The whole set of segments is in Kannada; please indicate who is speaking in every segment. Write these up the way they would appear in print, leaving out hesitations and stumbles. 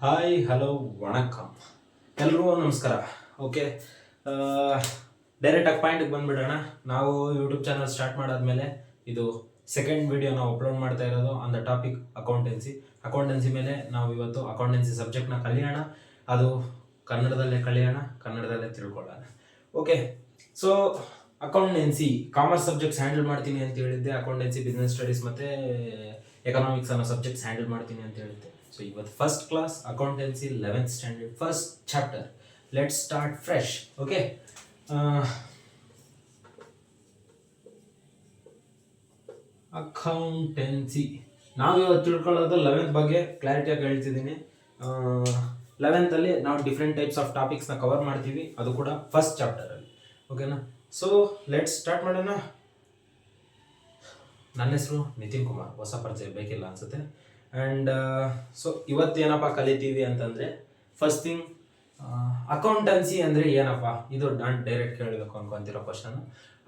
Speaker 1: ಹಾಯ್ ಹಲೋ ವಣಕಂ ಎಲ್ರಿಗೂ ನಮಸ್ಕಾರ. ಓಕೆ, ಡೈರೆಕ್ಟಾಗಿ ಪಾಯಿಂಟಿಗೆ ಬಂದ್ಬಿಡೋಣ. ನಾವು ಯೂಟ್ಯೂಬ್ ಚಾನಲ್ ಸ್ಟಾರ್ಟ್ ಮಾಡಾದ್ಮೇಲೆ ಇದು ಸೆಕೆಂಡ್ ವಿಡಿಯೋ ನಾವು ಅಪ್ಲೋಡ್ ಮಾಡ್ತಾ ಇರೋದು ಆನ್ ದ ಟಾಪಿಕ್ ಅಕೌಂಟೆನ್ಸಿ ಮೇಲೆ ನಾವು ಇವತ್ತು ಅಕೌಂಟೆನ್ಸಿ ಸಬ್ಜೆಕ್ಟ್ನ ಕಲಿಯೋಣ. ಅದು ಕನ್ನಡದಲ್ಲೇ ಕಲಿಯೋಣ, ಕನ್ನಡದಲ್ಲೇ ತಿಳ್ಕೊಳ್ಳೋಣ. Okay, so accountancy commerce subjects handle ಮಾಡ್ತೀನಿ ಅಂತ ಹೇಳಿದ್ದೆ. ಅಕೌಂಟೆನ್ಸಿ, ಬಿಸ್ನೆಸ್ ಸ್ಟಡೀಸ್ ಮತ್ತು ಎಕನಾಮಿಕ್ಸ್ ಅನ್ನೋ ಸಬ್ಜೆಕ್ಟ್ಸ್ ಹ್ಯಾಂಡಲ್ ಮಾಡ್ತೀನಿ ಅಂತ ಹೇಳಿದ್ದೆ. ಸೊ ಇವತ್ತು first class accountancy 11th standard first chapter. Let's start fresh. Okay, accountancy ನಾವು ಇವತ್ತು ತಿಳ್ಕೊಳ್ಳೋದು 11th ಬಗ್ಗೆ ಕ್ಲಾರಿಟಿಯಾಗಿ ಹೇಳ್ತಿದ್ದೀನಿ. 11th ಅಲ್ಲಿ ನಾವು ಡಿಫ್ರೆಂಟ್ ಟೈಪ್ಸ್ ಆಫ್ ಟಾಪಿಕ್ಸ್ನ ಕವರ್ ಮಾಡ್ತೀವಿ, ಅದು ಕೂಡ ಫಸ್ಟ್ ಚಾಪ್ಟರಲ್ಲಿ. ಓಕೆನಾ? ಸೊ ಲೆಟ್ಸ್ ಸ್ಟಾರ್ಟ್ ಮಾಡೋಣ. ನನ್ನ ಹೆಸರು ನಿತಿನ್ ಕುಮಾರ್, ಹೊಸ ಪರಿಚಯ ಬೇಕಿಲ್ಲ ಅನ್ಸುತ್ತೆ. ಆ್ಯಂಡ್ ಸೊ ಇವತ್ತೇನಪ್ಪ ಕಲಿತೀವಿ ಅಂತಂದರೆ, ಫಸ್ಟ್ ಥಿಂಗ್ ಅಕೌಂಟೆನ್ಸಿ ಅಂದರೆ ಏನಪ್ಪ, ಇದು ನಾನು ಡೈರೆಕ್ಟ್ ಕೇಳಬೇಕು ಅನ್ಕೊಂತಿರೋ ಕ್ವಶನ್.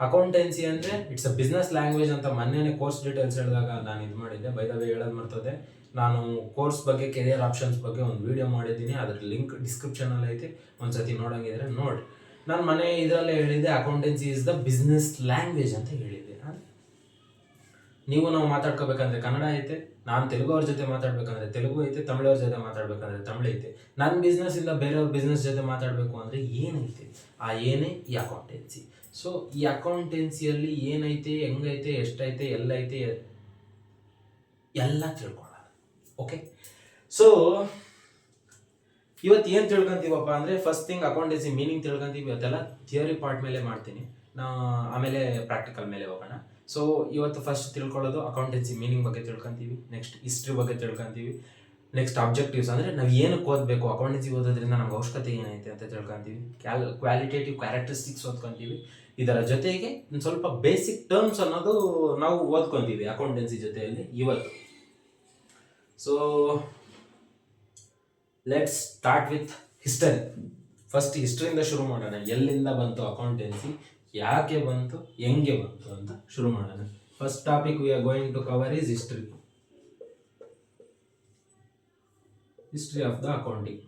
Speaker 1: ಅಕೌಂಟೆನ್ಸಿ ಅಂದರೆ ಇಟ್ಸ್ ಅ ಬಿಸ್ನೆಸ್ ಲ್ಯಾಂಗ್ವೇಜ್ ಅಂತ ಮೊನ್ನೆ ಕೋರ್ಸ್ ಡೀಟೇಲ್ಸ್ ಹೇಳಿದಾಗ ನಾನು ಇದು ಮಾಡಿದ್ದೆ. ಬೈ ದ ವೇ ಹೇಳೋದು ಮರ್ತದೆ, ನಾನು ಕೋರ್ಸ್ ಬಗ್ಗೆ, ಕೆರಿಯರ್ ಆಪ್ಷನ್ಸ್ ಬಗ್ಗೆ ಒಂದು ವಿಡಿಯೋ ಮಾಡಿದ್ದೀನಿ. ಅದ್ರ ಲಿಂಕ್ ಡಿಸ್ಕ್ರಿಪ್ಷನಲ್ಲಿ ಐತೆ, ಒಂದ್ಸತಿ ನೋಡೋಂಗಿದ್ರೆ ನೋಡಿ. ನಾನು ಮನೆ ಇದರಲ್ಲೇ ಹೇಳಿದ್ದೆ, accountancy is the business language ಅಂತ ಹೇಳಿದ್ದೆ. ನೀವು ನಾವು ಮಾತಾಡ್ಕೋಬೇಕಂದ್ರೆ ಕನ್ನಡ ಐತೆ, ನಾನು ತೆಲುಗು ಅವ್ರ ಜೊತೆ ಮಾತಾಡ್ಬೇಕಂದ್ರೆ ತೆಲುಗು ಐತೆ, ತಮಿಳವ್ರ ಜೊತೆ ಮಾತಾಡ್ಬೇಕಂದ್ರೆ ತಮಿಳು ಐತೆ. ನನ್ನ ಬಿಸ್ನೆಸ್ಸಿಂದ ಬೇರೆಯವ್ರ ಬಿಸ್ನೆಸ್ ಜೊತೆ ಮಾತಾಡಬೇಕು ಅಂದರೆ ಏನೈತೆ, ಏನೇ ಈ ಅಕೌಂಟೆನ್ಸಿ. ಸೊ ಈ ಅಕೌಂಟೆನ್ಸಿಯಲ್ಲಿ ಏನೈತೆ, ಹೆಂಗೈತೆ, ಎಷ್ಟೈತೆ, ಎಲ್ಲೈತೆ ಎಲ್ಲ ತಿಳ್ಕೊಳ್ಳೋಣ. ಓಕೆ, ಸೊ ಇವತ್ತು ಏನು ತಿಳ್ಕೊಂತೀವಪ್ಪ ಅಂದರೆ, ಫಸ್ಟ್ ಥಿಂಗ್ ಅಕೌಂಟೆನ್ಸಿ ಮೀನಿಂಗ್ ತಿಳ್ಕೊಂತೀವಿ. ಇವತ್ತೆಲ್ಲ ಥಿಯರಿ ಪಾರ್ಟ್ ಮೇಲೆ ಮಾಡ್ತೀನಿ, ಆಮೇಲೆ ಪ್ರಾಕ್ಟಿಕಲ್ ಮೇಲೆ ಹೋಗೋಣ. ಸೊ ಇವತ್ತು ಫಸ್ಟ್ ತಿಳ್ಕೊಳ್ಳೋದು ಅಕೌಂಟೆನ್ಸಿ ಮೀನಿಂಗ್ ಬಗ್ಗೆ ತಿಳ್ಕೊಂತೀವಿ, ನೆಕ್ಸ್ಟ್ ಹಿಸ್ಟ್ರಿ ಬಗ್ಗೆ ತಿಳ್ಕೊಂತೀವಿ, ನೆಕ್ಸ್ಟ್ ಆಬ್ಜೆಕ್ಟಿವ್ಸ್ ಅಂದರೆ ನಾವು ಏನಕ್ಕೆ ಓದಬೇಕು, ಅಕೌಂಟೆನ್ಸಿ ಓದೋದ್ರಿಂದ ನಮ್ಗೆ ಅವಶ್ಯಕತೆ ಏನೈತೆ ಅಂತ ತಿಳ್ಕೊಂತೀವಿ, ಕ್ವಾಲಿಟೇಟಿವ್ ಕ್ಯಾರೆಕ್ಟರಿಸ್ಟಿಕ್ಸ್ ಓದ್ಕೊಂತೀವಿ. ಇದರ ಜೊತೆಗೆ ಒಂದು ಸ್ವಲ್ಪ ಬೇಸಿಕ್ ಟರ್ಮ್ಸ್ ಅನ್ನೋದು ನಾವು ಓದ್ಕೊಂತೀವಿ ಅಕೌಂಟೆನ್ಸಿ ಜೊತೆಯಲ್ಲಿ ಇವತ್ತು. So let's start with history. First ಹಿಸ್ಟ್ರಿಯಿಂದ ಶುರು ಮಾಡೋಣ. ಎಲ್ಲಿಂದ ಬಂತು ಅಕೌಂಟೆನ್ಸಿ, ಯಾಕೆ ಬಂತು, ಹೆಂಗೆ ಬಂತು ಅಂತ ಶುರು ಮಾಡೋಣ. First topic we are going to cover is history of the accounting.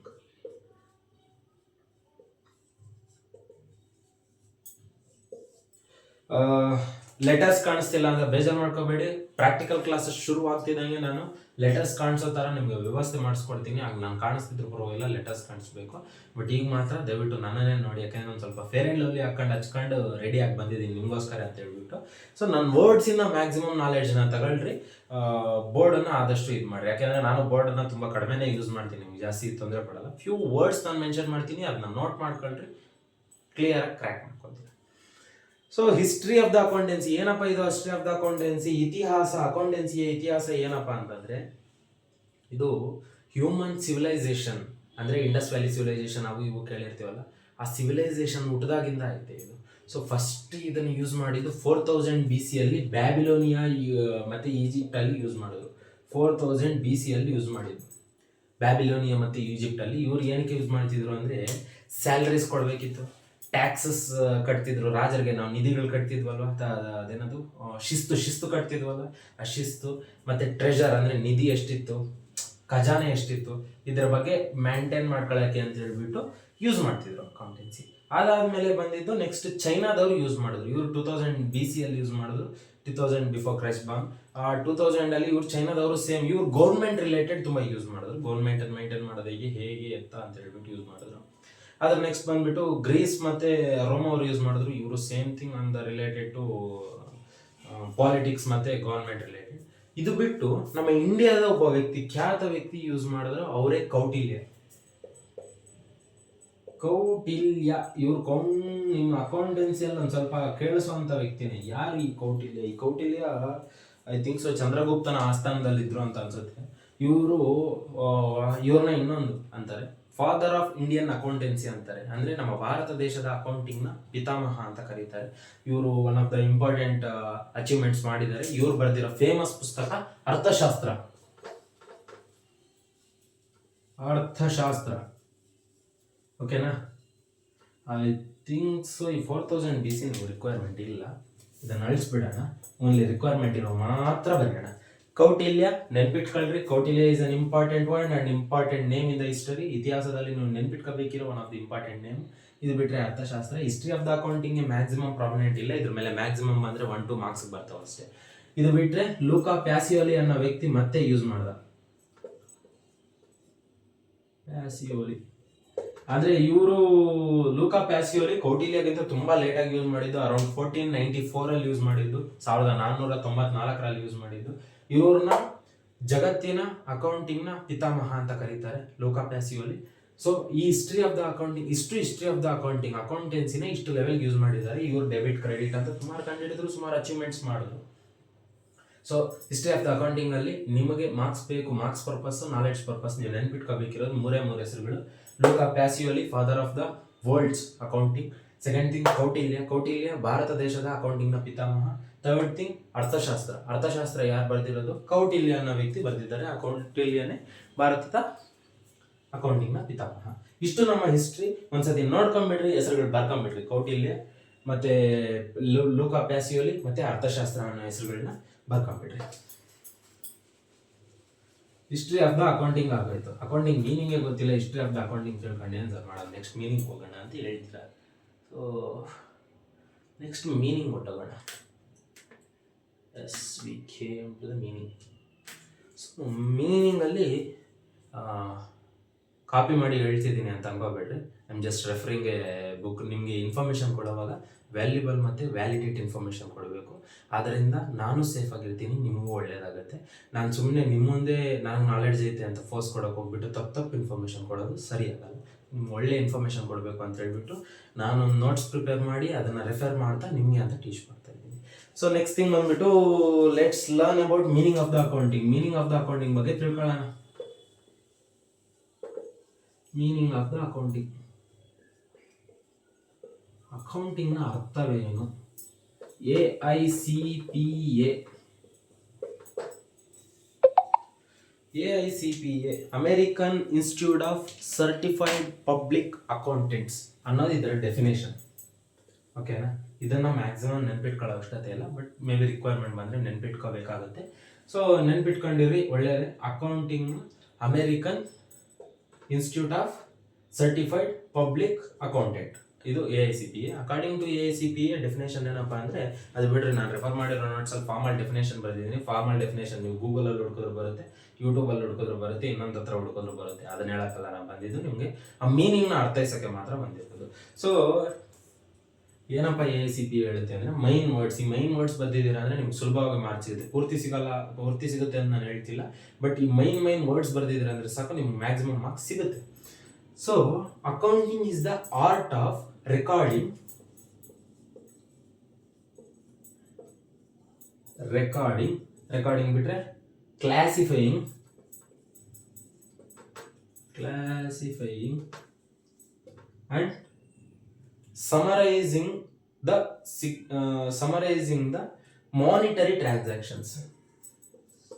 Speaker 1: Letters ಕಾಣಿಸ್ತಿಲ್ಲ ಅಂತ ಬೇಜಾರು ಮಾಡ್ಕೋಬೇಡಿ. ಪ್ರಾಕ್ಟಿಕಲ್ ಕ್ಲಾಸಸ್ ಶುರು ಆಗ್ತಿದ್ದಂಗೆ ನಾನು ಲೆಟರ್ಸ್ ಕಾಣಿಸೋ ಥರ ನಿಮಗೆ ವ್ಯವಸ್ಥೆ ಮಾಡಿಸ್ಕೊಡ್ತೀನಿ. ಆಗ ನಾನು ಕಾಣಿಸ್ತಿದ್ರು ಪರವಾಗಿಲ್ಲ, ಲೆಟರ್ಸ್ ಕಾಣಿಸ್ಬೇಕು. ಬಟ್ ಈಗ ಮಾತ್ರ ದಯವಿಟ್ಟು ನನ್ನನ್ನೇ ನೋಡಿ, ಯಾಕೆಂದ್ರೆ ಒಂದು ಸ್ವಲ್ಪ ಫೇರ್ ಆ್ಯಂಡ್ ಲವ್ಲಿ ಹಚ್ಕೊಂಡು ರೆಡಿಯಾಗಿ ಬಂದಿದ್ದೀನಿ ನಿಮಗೋಸ್ಕರ ಅಂತ ಹೇಳ್ಬಿಟ್ಟು. ಸೊ ನನ್ನ ವರ್ಡ್ಸಿಂದ ಮ್ಯಾಕ್ಸಿಮಮ್ ನಾಲೆಡ್ಜ್ನ ತಗೊಳ್ರಿ, ಬೋರ್ಡನ್ನು ಆದಷ್ಟು ಇದು ಮಾಡಿರಿ. ಯಾಕೆಂದರೆ ನಾನು ಬೋರ್ಡನ್ನು ತುಂಬ ಕಡಿಮೆನೇ ಯೂಸ್ ಮಾಡ್ತೀನಿ, ನಿಮ್ಗೆ ಜಾಸ್ತಿ ತೊಂದರೆ ಪಡಲ್ಲ. ಫ್ಯೂ ವರ್ಡ್ಸ್ ನಾನು ಮೆನ್ಷನ್ ಮಾಡ್ತೀನಿ, ಅದನ್ನ ನೋಟ್ ಮಾಡ್ಕೊಳ್ರಿ, ಕ್ಲಿಯರಾಗಿ ಕ್ರ್ಯಾಕ್ ಮಾಡ್ಕೊಳ್ತೀನಿ. So history of the accountancy ಏನಪ್ಪ ಇದು? ಹಿಸ್ಟ್ರಿ ಆಫ್ ದ ಅಕೌಂಟೆನ್ಸಿ ಇತಿಹಾಸ, ಅಕೌಂಟೆನ್ಸಿಯ ಇತಿಹಾಸ ಏನಪ್ಪ ಅಂತಂದರೆ, ಇದು ಹ್ಯೂಮನ್ ಸಿವಿಲೈಸೇಷನ್ ಅಂದರೆ ಇಂಡಸ್ ವ್ಯಾಲಿ ಸಿವಿಲೈಸೇಷನ್ ಅವು ಇವು ಕೇಳಿರ್ತೀವಲ್ಲ, ಆ ಸಿವಿಲೈಸೇಷನ್ ಹುಟ್ಟಿದಾಗಿಂದ ಐತೆ ಇದು. ಸೊ ಫಸ್ಟ್ ಇದನ್ನು ಯೂಸ್ ಮಾಡಿದ್ದು 4000 BC ಅಲ್ಲಿ ಬ್ಯಾಬಿಲೋನಿಯಾ ಮತ್ತು ಈಜಿಪ್ಟಲ್ಲಿ ಯೂಸ್ ಮಾಡಿದ್ರು. 4000 BC ಅಲ್ಲಿ ಯೂಸ್ ಮಾಡಿದ್ರು ಬ್ಯಾಬಿಲೋನಿಯಾ ಮತ್ತು ಈಜಿಪ್ಟಲ್ಲಿ. ಇವ್ರು ಏನಕ್ಕೆ ಯೂಸ್ ಮಾಡ್ತಿದ್ರು ಅಂದರೆ, ಸ್ಯಾಲ್ರೀಸ್ ಕೊಡಬೇಕಿತ್ತು, ಟ್ಯಾಕ್ಸಸ್ ಕಟ್ತಿದ್ರು ರಾಜರಿಗೆ. ನಾವು ನಿಧಿಗಳು ಕಟ್ತಿದ್ವಲ್ವ, ಅದೇನದು ಶಿಸ್ತು ಕಟ್ತಿದ್ವಲ್ಲ, ಆ ಶಿಸ್ತು ಮತ್ತು ಟ್ರೆಷರ್ ಅಂದರೆ ನಿಧಿ ಎಷ್ಟಿತ್ತು, ಖಜಾನೆ ಎಷ್ಟಿತ್ತು, ಇದರ ಬಗ್ಗೆ ಮೇಂಟೈನ್ ಮಾಡ್ಕೊಳ್ಳೋಕ್ಕೆ ಅಂತ ಹೇಳ್ಬಿಟ್ಟು ಯೂಸ್ ಮಾಡ್ತಿದ್ರು ಅಕೌಂಟೆನ್ಸಿ. ಅದಾದಮೇಲೆ ಬಂದಿದ್ದು ನೆಕ್ಸ್ಟ್ ಚೈನಾದವರು ಯೂಸ್ ಮಾಡಿದ್ರು. ಇವರು 2000 BC ಅಲ್ಲಿ ಯೂಸ್ ಮಾಡಿದ್ರು, 2000 ಬಿಫೋರ್ ಕ್ರೈಸ್ಟ್ ಬಾಂಬ್. 2000 ಅಲ್ಲಿ ಇವ್ರು ಚೈನಾದವರು ಸೇಮ್, ಇವ್ರು ಗೌರ್ಮೆಂಟ್ ರಿಲೇಟೆಡ್ ತುಂಬ ಯೂಸ್ ಮಾಡಿದ್ರು. ಗೌರ್ಮೆಂಟನ್ನು ಮೇಂಟೈನ್ ಮಾಡೋದು ಹೇಗೆ ಎತ್ತ ಅಂತ ಹೇಳ್ಬಿಟ್ಟು ಯೂಸ್ ಮಾಡಿದ್ರು. ಅದ್ರ ನೆಕ್ಸ್ಟ್ ಬಂದ್ಬಿಟ್ಟು ಗ್ರೀಸ್ ಮತ್ತು ರೋಮ್ ಅವರು ಯೂಸ್ ಮಾಡಿದ್ರು. ಇವರು same thing on the related to politics ಮತ್ತು ಗೌರ್ಮೆಂಟ್ ರಿಲೇಟೆಡ್. ಇದು ಬಿಟ್ಟು ನಮ್ಮ ಇಂಡಿಯಾದ ಒಬ್ಬ ವ್ಯಕ್ತಿ, ಖ್ಯಾತ ವ್ಯಕ್ತಿ ಯೂಸ್ ಮಾಡಿದ್ರು, ಅವರೇ ಕೌಟಿಲ್ಯ. ಇವ್ರು ನಿಮ್ಮ ಅಕೌಂಟೆನ್ಸಿಯಲ್ಲಿ ಒಂದು ಸ್ವಲ್ಪ ಕೇಳಿಸುವಂಥ ವ್ಯಕ್ತಿನೇ. ಯಾರು ಈ ಕೌಟಿಲ್ಯ? ಈ ಕೌಟಿಲ್ಯ ಐ ಥಿಂಕ್ ಸೊ ಚಂದ್ರಗುಪ್ತನ ಆಸ್ಥಾನದಲ್ಲಿದ್ದರು ಅಂತ ಅನ್ಸುತ್ತೆ. ಇವ್ರನ್ನ ಇನ್ನೊಂದು ಅಂತಾರೆ ಫಾದರ್ ಆಫ್ ಇಂಡಿಯನ್ ಅಕೌಂಟೆನ್ಸಿ ಅಂತಾರೆ. ಅಂದರೆ ನಮ್ಮ ಭಾರತ ದೇಶದ ಅಕೌಂಟಿಂಗ್ನ ಪಿತಾಮಹ ಅಂತ ಕರೀತಾರೆ. ಇವರು one of the important achievements ಮಾಡಿದ್ದಾರೆ. ಇವ್ರು ಬರೆದಿರೋ ಫೇಮಸ್ ಪುಸ್ತಕ ಅರ್ಥಶಾಸ್ತ್ರ. ಓಕೆನಾ? ಐ ಥಿಂಕ್ ಸೊ ಈ 4000 BC ರಿಕ್ವೈರ್ಮೆಂಟ್ ಇಲ್ಲ, ಇದನ್ನು ಅಳಿಸ್ಬಿಡೋಣ. ಓನ್ಲಿ ರಿಕ್ವೈರ್ಮೆಂಟ್ ಇರೋ ಮಾತ್ರ ಬರೆಯೋಣ. ಕೌಟಿಲ್ಯ ನೆನ್ಪಿಟ್ಕೊಳ್ರಿ. Kautilya is an important word and important name in the history. ಇತಿಹಾಸದಲ್ಲಿ ನೀವು ನೆನ್ಪಿಟ್ಕೋಬೇಕಿರೋ one of the important name. ಇದು ಬಿಟ್ರೆ Arthashastra. History of the accounting maximum prominent ಇಲ್ಲ, ಇದ್ರ ಮೇಲೆ ಮ್ಯಾಕ್ಸಿಮಮ್ ಅಂದ್ರೆ 1-2 ಮಾರ್ಕ್ಸ್ ಬರ್ತಾವ ಅಷ್ಟೇ. ಇದು ಬಿಟ್ರೆ ಲೂಕಾ ಪ್ಯಾಸಿಯೋಲಿ ಅನ್ನೋ ವ್ಯಕ್ತಿ ಮತ್ತೆ ಯೂಸ್ ಮಾಡ್ದ. ಪ್ಯಾಸಿಯೋಲಿ ಅಂದ್ರೆ ಇವರು ಲೂಕಾ ಪ್ಯಾಸಿಯೋಲಿ ಕೌಟಿಲ್ಯಗಿಂತ ತುಂಬಾ ಲೇಟ್ ಆಗಿ ಯೂಸ್ ಮಾಡಿದ್ದು. ಅರೌಂಡ್ 1494 ಅಲ್ಲಿ ಯೂಸ್ ಮಾಡಿದ್ದು, 1494 ಯೂಸ್ ಮಾಡಿದ್ದು. ಇವ್ರನ್ನ ಜಗತ್ತಿನ ಅಕೌಂಟಿಂಗ್ ನ ಪಿತಾಮಹ ಅಂತ ಕರೀತಾರೆ, ಲೂಕಾ ಪ್ಯಾಸಿಯೋಲಿ. ಸೊ ಈ ಹಿಸ್ಟ್ರಿ ಆಫ್ ದ ಅಕೌಂಟಿಂಗ್ ಅಕೌಂಟೆನ್ಸಿನ ಇಷ್ಟು ಲೆವೆಲ್ ಯೂಸ್ ಮಾಡಿದ್ದಾರೆ. ಇವರು ಡೆಬಿಟ್ ಕ್ರೆಡಿಟ್ ಅಂತ ಸುಮಾರು ಕಂಡುಹಿಡಿದ್ರು, ಸುಮಾರು ಅಚೀವ್ಮೆಂಟ್ಸ್ ಮಾಡಿದ್ರು. So history of the accounting ಅಲ್ಲಿ ನಿಮಗೆ ಮಾರ್ಕ್ಸ್ ಬೇಕು, ಮಾರ್ಕ್ಸ್ ಪರ್ಪಸ್, ನಾಲೆಡ್ಜ್ ಪರ್ಪಸ್, ನೀವು ನೆನ್ಪಿಟ್ಕೋಬೇಕಿರೋದು ಮೂರೇ ಹೆಸರುಗಳು. Luca Pacioli, father of the world's accounting. Second thing Kautilya Bharat ದೇಶದ ಅಕೌಂಟಿಂಗ್ ನ ಪಿತಾಮಹ. ಥರ್ಡ್ ಥಿಂಗ್ ಅರ್ಥಶಾಸ್ತ್ರ ಯಾರು ಬರ್ದಿರೋದು? ಕೌಟಿಲ್ಯ ಅನ್ನೋ ವ್ಯಕ್ತಿ ಬರ್ದಿದ್ದಾರೆ. ಆ ಕೌಟಿಲ್ಯನೇ ಭಾರತದ ಅಕೌಂಟಿಂಗ್ ನ ಪಿತಾಮಹ. ಇಷ್ಟು ನಮ್ಮ ಹಿಸ್ಟ್ರಿ. ಒಂದ್ಸತಿ ನೋಡ್ಕೊಂಡ್ಬಿಡ್ರಿ, ಹೆಸರುಗಳು ಬರ್ಕೊಂಡ್ಬಿಡ್ರಿ. ಕೌಟಿಲ್ಯ ಮತ್ತೆ ಲೂಕಾ ಪ್ಯಾಸಿಯೋಲಿ ಮತ್ತೆ ಅರ್ಥಶಾಸ್ತ್ರ ಅನ್ನೋ ಹೆಸರುಗಳನ್ನ ಬರ್ಕೊಂಡ್ಬಿಡ್ರಿ. ಹಿಸ್ಟ್ರಿ ಆಫ್ ದ ಅಕೌಂಟಿಂಗ್ ಆಗೋಯ್ತು. ಅಕೌಂಟಿಂಗ್ ಮೀನಿಂಗೇ ಗೊತ್ತಿಲ್ಲ, ಹಿಸ್ಟ್ರಿ ಆಫ್ ದ ಅಕೌಂಟಿಂಗ್ ತಿಳ್ಕೊಂಡು ಏನು ಸರ್ ಮಾಡೋದು, ನೆಕ್ಸ್ಟ್ ಮೀನಿಂಗ್ ಹೋಗೋಣ ಅಂತ ಹೇಳ್ತೀರಾ. ಸೊ ನೆಕ್ಸ್ಟ್ ಮೀನಿಂಗ್ ಹೊಟ್ಟೋಗೋಣ. As we came to the meaning. So ಮೀನಿಂಗಲ್ಲಿ ಕಾಪಿ ಮಾಡಿ ಹೇಳ್ತಿದ್ದೀನಿ ಅಂತ ಅನ್ಕೋಬೇಡ್ರಿ. I'm just referring a book. ನಿಮಗೆ ಇನ್ಫಾರ್ಮೇಷನ್ ಕೊಡುವಾಗ ವ್ಯಾಲ್ಯೂಬಲ್ ಮತ್ತು ವ್ಯಾಲಿಡೇಟ್ ಇನ್ಫಾರ್ಮೇಷನ್ ಕೊಡಬೇಕು. ಆದ್ದರಿಂದ ನಾನು ಸೇಫ್ ಆಗಿರ್ತೀನಿ, ನಿಮಗೂ ಒಳ್ಳೇದಾಗುತ್ತೆ. ನಾನು ಸುಮ್ಮನೆ ನಿಮ್ಮ ಮುಂದೆ ನನಗೆ ನಾಲೆಡ್ಜ್ ಐತೆ ಅಂತ ಫೋರ್ಸ್ ಕೊಡೋಕೆ ಹೋಗ್ಬಿಟ್ಟು ತಪ್ಪು ಇನ್ಫಾರ್ಮೇಷನ್ ಕೊಡೋದು ಸರಿ ಆಗಲ್ಲ. ನಿಮ್ಗೆ ಒಳ್ಳೆ ಇನ್ಫಾರ್ಮೇಷನ್ ಕೊಡಬೇಕು ಅಂತ ಹೇಳ್ಬಿಟ್ಟು ನಾನು ನೋಟ್ಸ್ ಪ್ರಿಪೇರ್ ಮಾಡಿ ಅದನ್ನು ರೆಫರ್ ಮಾಡ್ತಾ ನಿಮಗೆ ಅಂತ ಟೀಚ್ ಮಾಡ್ತಾ ಇದ್ದೀನಿ. ಸೊ ನೆಕ್ಸ್ಟ್ ಥಿಂಗ್ ಬಂದ್ಬಿಟ್ಟು let's learn about meaning of the accounting. Meaning of the accounting ಬಗ್ಗೆ ತಿಳ್ಕೊಳ್ಳೋಣ. Meaning of the accounting. ಅಕೌಂಟಿಂಗ್ನ ಅರ್ಥವೇನು? AICPA American Institute of Certified Public Accountants ಅನ್ನೋದು ಇದರ ಡೆಫಿನೇಷನ್. ಓಕೆನಾ? ಇದನ್ನ ಮ್ಯಾಕ್ಸಿಮಮ್ ನೆನ್ಪಿಟ್ಕೊಳ್ಳೋ ಅವಶ್ಯಕತೆ ಇಲ್ಲ, ಬಟ್ ಮೇ ಬಿ ರಿಕ್ವೈರ್ಮೆಂಟ್ ಬಂದರೆ ನೆನ್ಪಿಟ್ಕೋಬೇಕಾಗುತ್ತೆ. ಸೊ ನೆನ್ಪಿಟ್ಕೊಂಡಿರಿ, ಒಳ್ಳೆಯದೇ. Accounting American Institute of Certified Public Accountant, ಇದು AICPA. According to AICPA definition ಏನಪ್ಪಾ ಅಂದ್ರೆ, ಅದು ಬಿಡ್ರಿ, ನಾನು ರೆಫರ್ ಮಾಡಿರೋ ನೋಟ್ಸಲ್ಲಿ ಫಾರ್ಮಲ್ ಡೆಫಿನೇಷನ್ ಬರೆದಿದ್ದೀನಿ. ಫಾರ್ಮಲ್ ಡೆಫಿನೇಷನ್ ನೀವು ಗೂಗಲಲ್ಲಿ ಹುಡುಕಿದ್ರು ಬರುತ್ತೆ, ಯೂಟ್ಯೂಬಲ್ಲಿ ಹುಡುಕಿದ್ರು ಬರುತ್ತೆ, ಇನ್ನೊಂದು ಹತ್ರ ಹುಡುಕಿದ್ರು ಬರುತ್ತೆ. ಅದನ್ನ ಹೇಳಕ್ಕಲ್ಲ ನಾನು ಬಂದಿದ್ದು, ನಿಮಗೆ ಆ ಮೀನಿಂಗ್ನ ಅರ್ಥೈಸೋಕ್ಕೆ ಮಾತ್ರ ಬಂದಿರೋದು. ಸೊ ಏನಪ್ಪ AICPA ಹೇಳುತ್ತೆ ಅಂದರೆ, ಮೈನ್ ವರ್ಡ್ಸ್. ಈ ಮೈನ್ ವರ್ಡ್ಸ್ ಬರ್ದಿದ್ದೀರಾ ಅಂದರೆ ನಿಮ್ಗೆ ಸುಲಭವಾಗಿ ಮಾರ್ಕ್ಸ್ ಸಿಗುತ್ತೆ. ಪೂರ್ತಿ ಸಿಗುತ್ತೆ ಅಂತ ನಾನು ಹೇಳ್ತಿಲ್ಲ, ಬಟ್ ಈ ಮೈನ್ ವರ್ಡ್ಸ್ ಬರ್ದಿದ್ದೀರಾ ಅಂದರೆ ಸಾಕು, ನಿಮ್ಗೆ ಮ್ಯಾಕ್ಸಿಮಮ್ ಮಾರ್ಕ್ಸ್ ಸಿಗುತ್ತೆ. So accounting is the art of recording ಬಿಟ್ರೆ classifying and summarizing the monetary transactions.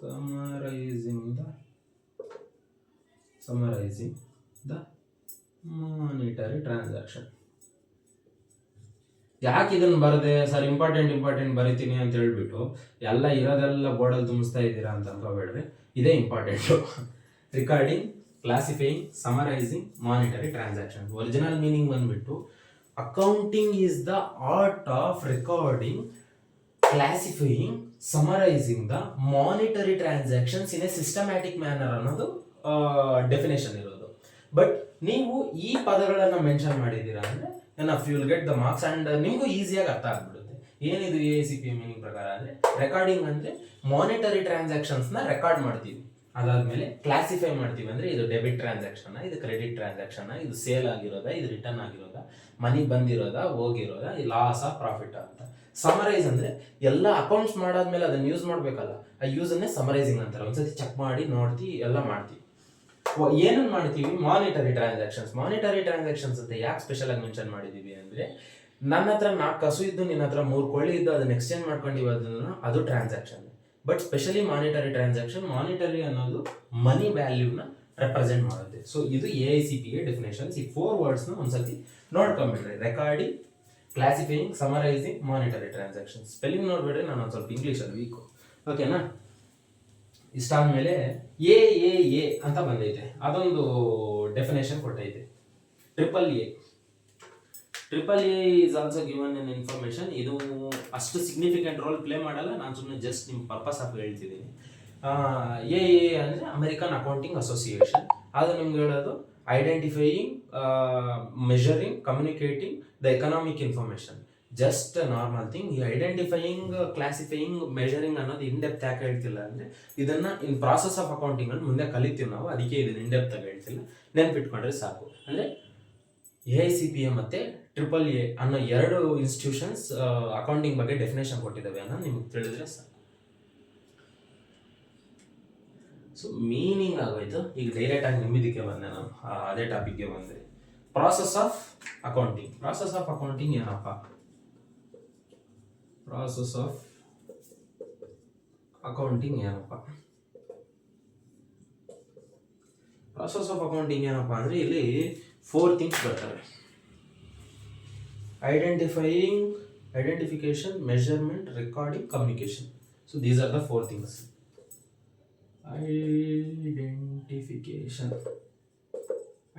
Speaker 1: Summarizing the monetary transaction. ಯಾಕೆ ಇದನ್ನು ಬರದೆ ಸರ್ ಇಂಪಾರ್ಟೆಂಟ್ ಬರಿತೀನಿ ಅಂತ ಹೇಳ್ಬಿಟ್ಟು ಎಲ್ಲ ಇರೋದೆಲ್ಲ ಬೋರ್ಡಲ್ಲಿ ತುಂಬಿಸ್ತಾ ಇದ್ದೀರಾ ಅಂತ ಅನ್ಕೋಬೇಡ್ರಿ. ಇದೇ important. Recording, classifying, summarizing, monetary transaction. Original meaning ಬಂದ್ಬಿಟ್ಟು accounting is the art of recording, classifying, summarizing the monetary transactions in a systematic manner ಅನ್ನೋದು ಡೆಫಿನೇಷನ್ ಇರೋದು. ಬಟ್ ನೀವು ಈ ಪದಗಳನ್ನು ಮೆನ್ಷನ್ ಮಾಡಿದ್ದೀರಾ ಅಂದರೆ enough you will get the marks and ನಿಮಗೂ ಈಸಿಯಾಗಿ ಅರ್ಥ ಆಗ್ಬಿಡುತ್ತೆ. ಏನಿದು AICPA ಮೀನಿಂಗ್ ಪ್ರಕಾರ ಅಂದರೆ, ರೆಕಾರ್ಡಿಂಗ್ ಅಂದರೆ ಮಾನಿಟರಿ ಟ್ರಾನ್ಸಾಕ್ಷನ್ಸ್ನ ರೆಕಾರ್ಡ್ ಮಾಡ್ತೀವಿ. ಅದಾದ್ಮೇಲೆ ಕ್ಲಾಸಿಫೈ ಮಾಡ್ತೀವಿ, ಅಂದರೆ ಇದು ಡೆಬಿಟ್ ಟ್ರಾನ್ಸಾಕ್ಷನ್, ಇದು ಕ್ರೆಡಿಟ್ ಟ್ರಾನ್ಸಾಕ್ಷನ್, ಇದು ಸೇಲ್ ಆಗಿರೋದಾ, ಇದು ರಿಟರ್ನ್ ಆಗಿರೋದಾ, ಮನಿ ಬಂದಿರೋದಾ, ಹೋಗಿರೋದಾ, ಈ ಲಾಸ್ ಆಫ್ ಪ್ರಾಫಿಟ್ ಅಂತ. ಸಮರೈಸ್ ಅಂದರೆ ಎಲ್ಲ ಅಕೌಂಟ್ಸ್ ಮಾಡಾದ್ಮೇಲೆ ಅದನ್ನು ಯೂಸ್ ಮಾಡಬೇಕಲ್ಲ, ಆ ಯೂಸನ್ನೇ ಸಮರೈಸಿಂಗ್ ಅಂತಾರೆ. ಒಂದ್ಸತಿ ಚೆಕ್ ಮಾಡಿ ನೋಡ್ತೀವಿ, ಎಲ್ಲ ಮಾಡ್ತೀವಿ. ಏನನ್ನು ಮಾಡ್ತೀವಿ? ಮಾನಿಟರಿ ಟ್ರಾನ್ಸಾಕ್ಷನ್ಸ್ ಅಂತ ಯಾಕೆ ಸ್ಪೆಷಲ್ ಆಗಿ ಮೆನ್ಷನ್ ಮಾಡಿದೀವಿ ಅಂದರೆ, ನನ್ನ ಹತ್ರ 4 ಹಸು ಇದ್ದು ನಿನ್ನ ಹತ್ರ 3 ಕೋಳಿ ಇದ್ದು ಅದನ್ನ ಎಕ್ಸ್ಚೇಂಜ್ ಮಾಡ್ಕೊಂಡಿವಿ, ಅದು transaction. But specially monetary transaction, monetary ಅನ್ನೋದು ಮನಿ ವ್ಯಾಲ್ಯೂನ ರೆಪ್ರೆಸೆಂಟ್ ಮಾಡುತ್ತೆ. ಸೊ ಇದು AICPA ಡೆಫಿನೇಷನ್ಸ್. ಈ 4 ವರ್ಡ್ಸ್ನ ಒಂದ್ಸತಿ ನೋಡ್ಕೊಂಡ್ಬಿಡ್ರಿ. Recording, classifying, summarizing, monetary transaction. Spelling ನೋಡ್ಬೇಡ್ರಿ, ನಾನು ಒಂದು ಸ್ವಲ್ಪ ಇಂಗ್ಲೀಷಲ್ಲಿ ವೀಕು. ಓಕೆನಾ? ಇಷ್ಟಾದ್ಮೇಲೆ ಎ ಎ ಎ ಅಂತ ಬಂದೈತೆ, ಅದೊಂದು ಡೆಫಿನೇಷನ್ ಕೊಟ್ಟೈತೆ. Triple A is also given an information. ಇದು ಅಷ್ಟು ಸಿಗ್ನಿಫಿಕೆಂಟ್ ರೋಲ್ ಪ್ಲೇ ಮಾಡಲ್ಲ, ನಾನು ಸುಮ್ಮನೆ ಜಸ್ಟ್ ನಿಮ್ಮ ಪರ್ಪಸ್ ಆಫ್ ಹೇಳ್ತಿದ್ದೀನಿ. ಎ ಅಂದರೆ ಅಮೆರಿಕನ್ ಅಕೌಂಟಿಂಗ್ ಅಸೋಸಿಯೇಷನ್. ಅದು ನಿಮ್ಗೆ ಹೇಳೋದು identifying, measuring, communicating the economic information. Just normal thing. ಈ ಐಡೆಂಟಿಫೈಯಿಂಗ್, ಕ್ಲಾಸಿಫೈಯಿಂಗ್, ಮೆಷರಿಂಗ್ ಅನ್ನೋದು ಇನ್ ಡೆಪ್ತ್ ಯಾಕೆ ಹೇಳ್ತಿಲ್ಲ ಅಂದರೆ ಇದನ್ನ ಇನ್ ಪ್ರಾಸೆಸ್ ಆಫ್ ಅಕೌಂಟಿಂಗ್ ಅಲ್ಲಿ ಮುಂದೆ ಕಲಿತೀವಿ ನಾವು, ಅದಕ್ಕೆ ಇದನ್ನ ಇನ್ ಡೆಪ್ತ್ ಆಗಿ ಹೇಳ್ತಿಲ್ಲ, ನೆನ್ಪಿಟ್ಕೊಂಡ್ರೆ ಸಾಕು. ಅಂದರೆ AICPA ಮತ್ತೆ ಟ್ರಿಪಲ್ ಎ ಅನ್ನೋ ಎರಡು ಇನ್ಸ್ಟಿಟ್ಯೂಷನ್ಸ್ ಅಕೌಂಟಿಂಗ್ ಬಗ್ಗೆ ಡೆಫಿನೇಷನ್ ಕೊಟ್ಟಿದ್ದಾವೆ ಅನ್ನೋ ನಿಮ್ಗೆ ತಿಳಿದ್ರೆ ಸಾಕು. ಸೊ ಮೀನಿಂಗ್ ಆಗೋಯ್ತು. ಈಗ ಡೈರೆಕ್ಟ್ ಆಗಿ ನಿಮ್ಮಿದಕ್ಕೆ ಬಂದೆ ನಾನು, ಅದೇ ಟಾಪಿಕ್ಗೆ ಬಂದೆ. Process of accounting. Process of accounting ಏನಪ್ಪ? ಪ್ರಾಸೆಸ್ ಆಫ್ ಅಕೌಂಟಿಂಗ್ ಏನಪ್ಪ? ಪ್ರಾಸೆಸ್ ಆಫ್ ಅಕೌಂಟಿಂಗ್ ಏನಪ್ಪ ಅಂದರೆ ಇಲ್ಲಿ 4 ಥಿಂಗ್ಸ್ ಬರ್ತವೆ. Identification, measurement, recording, communication. So these are the 4 things.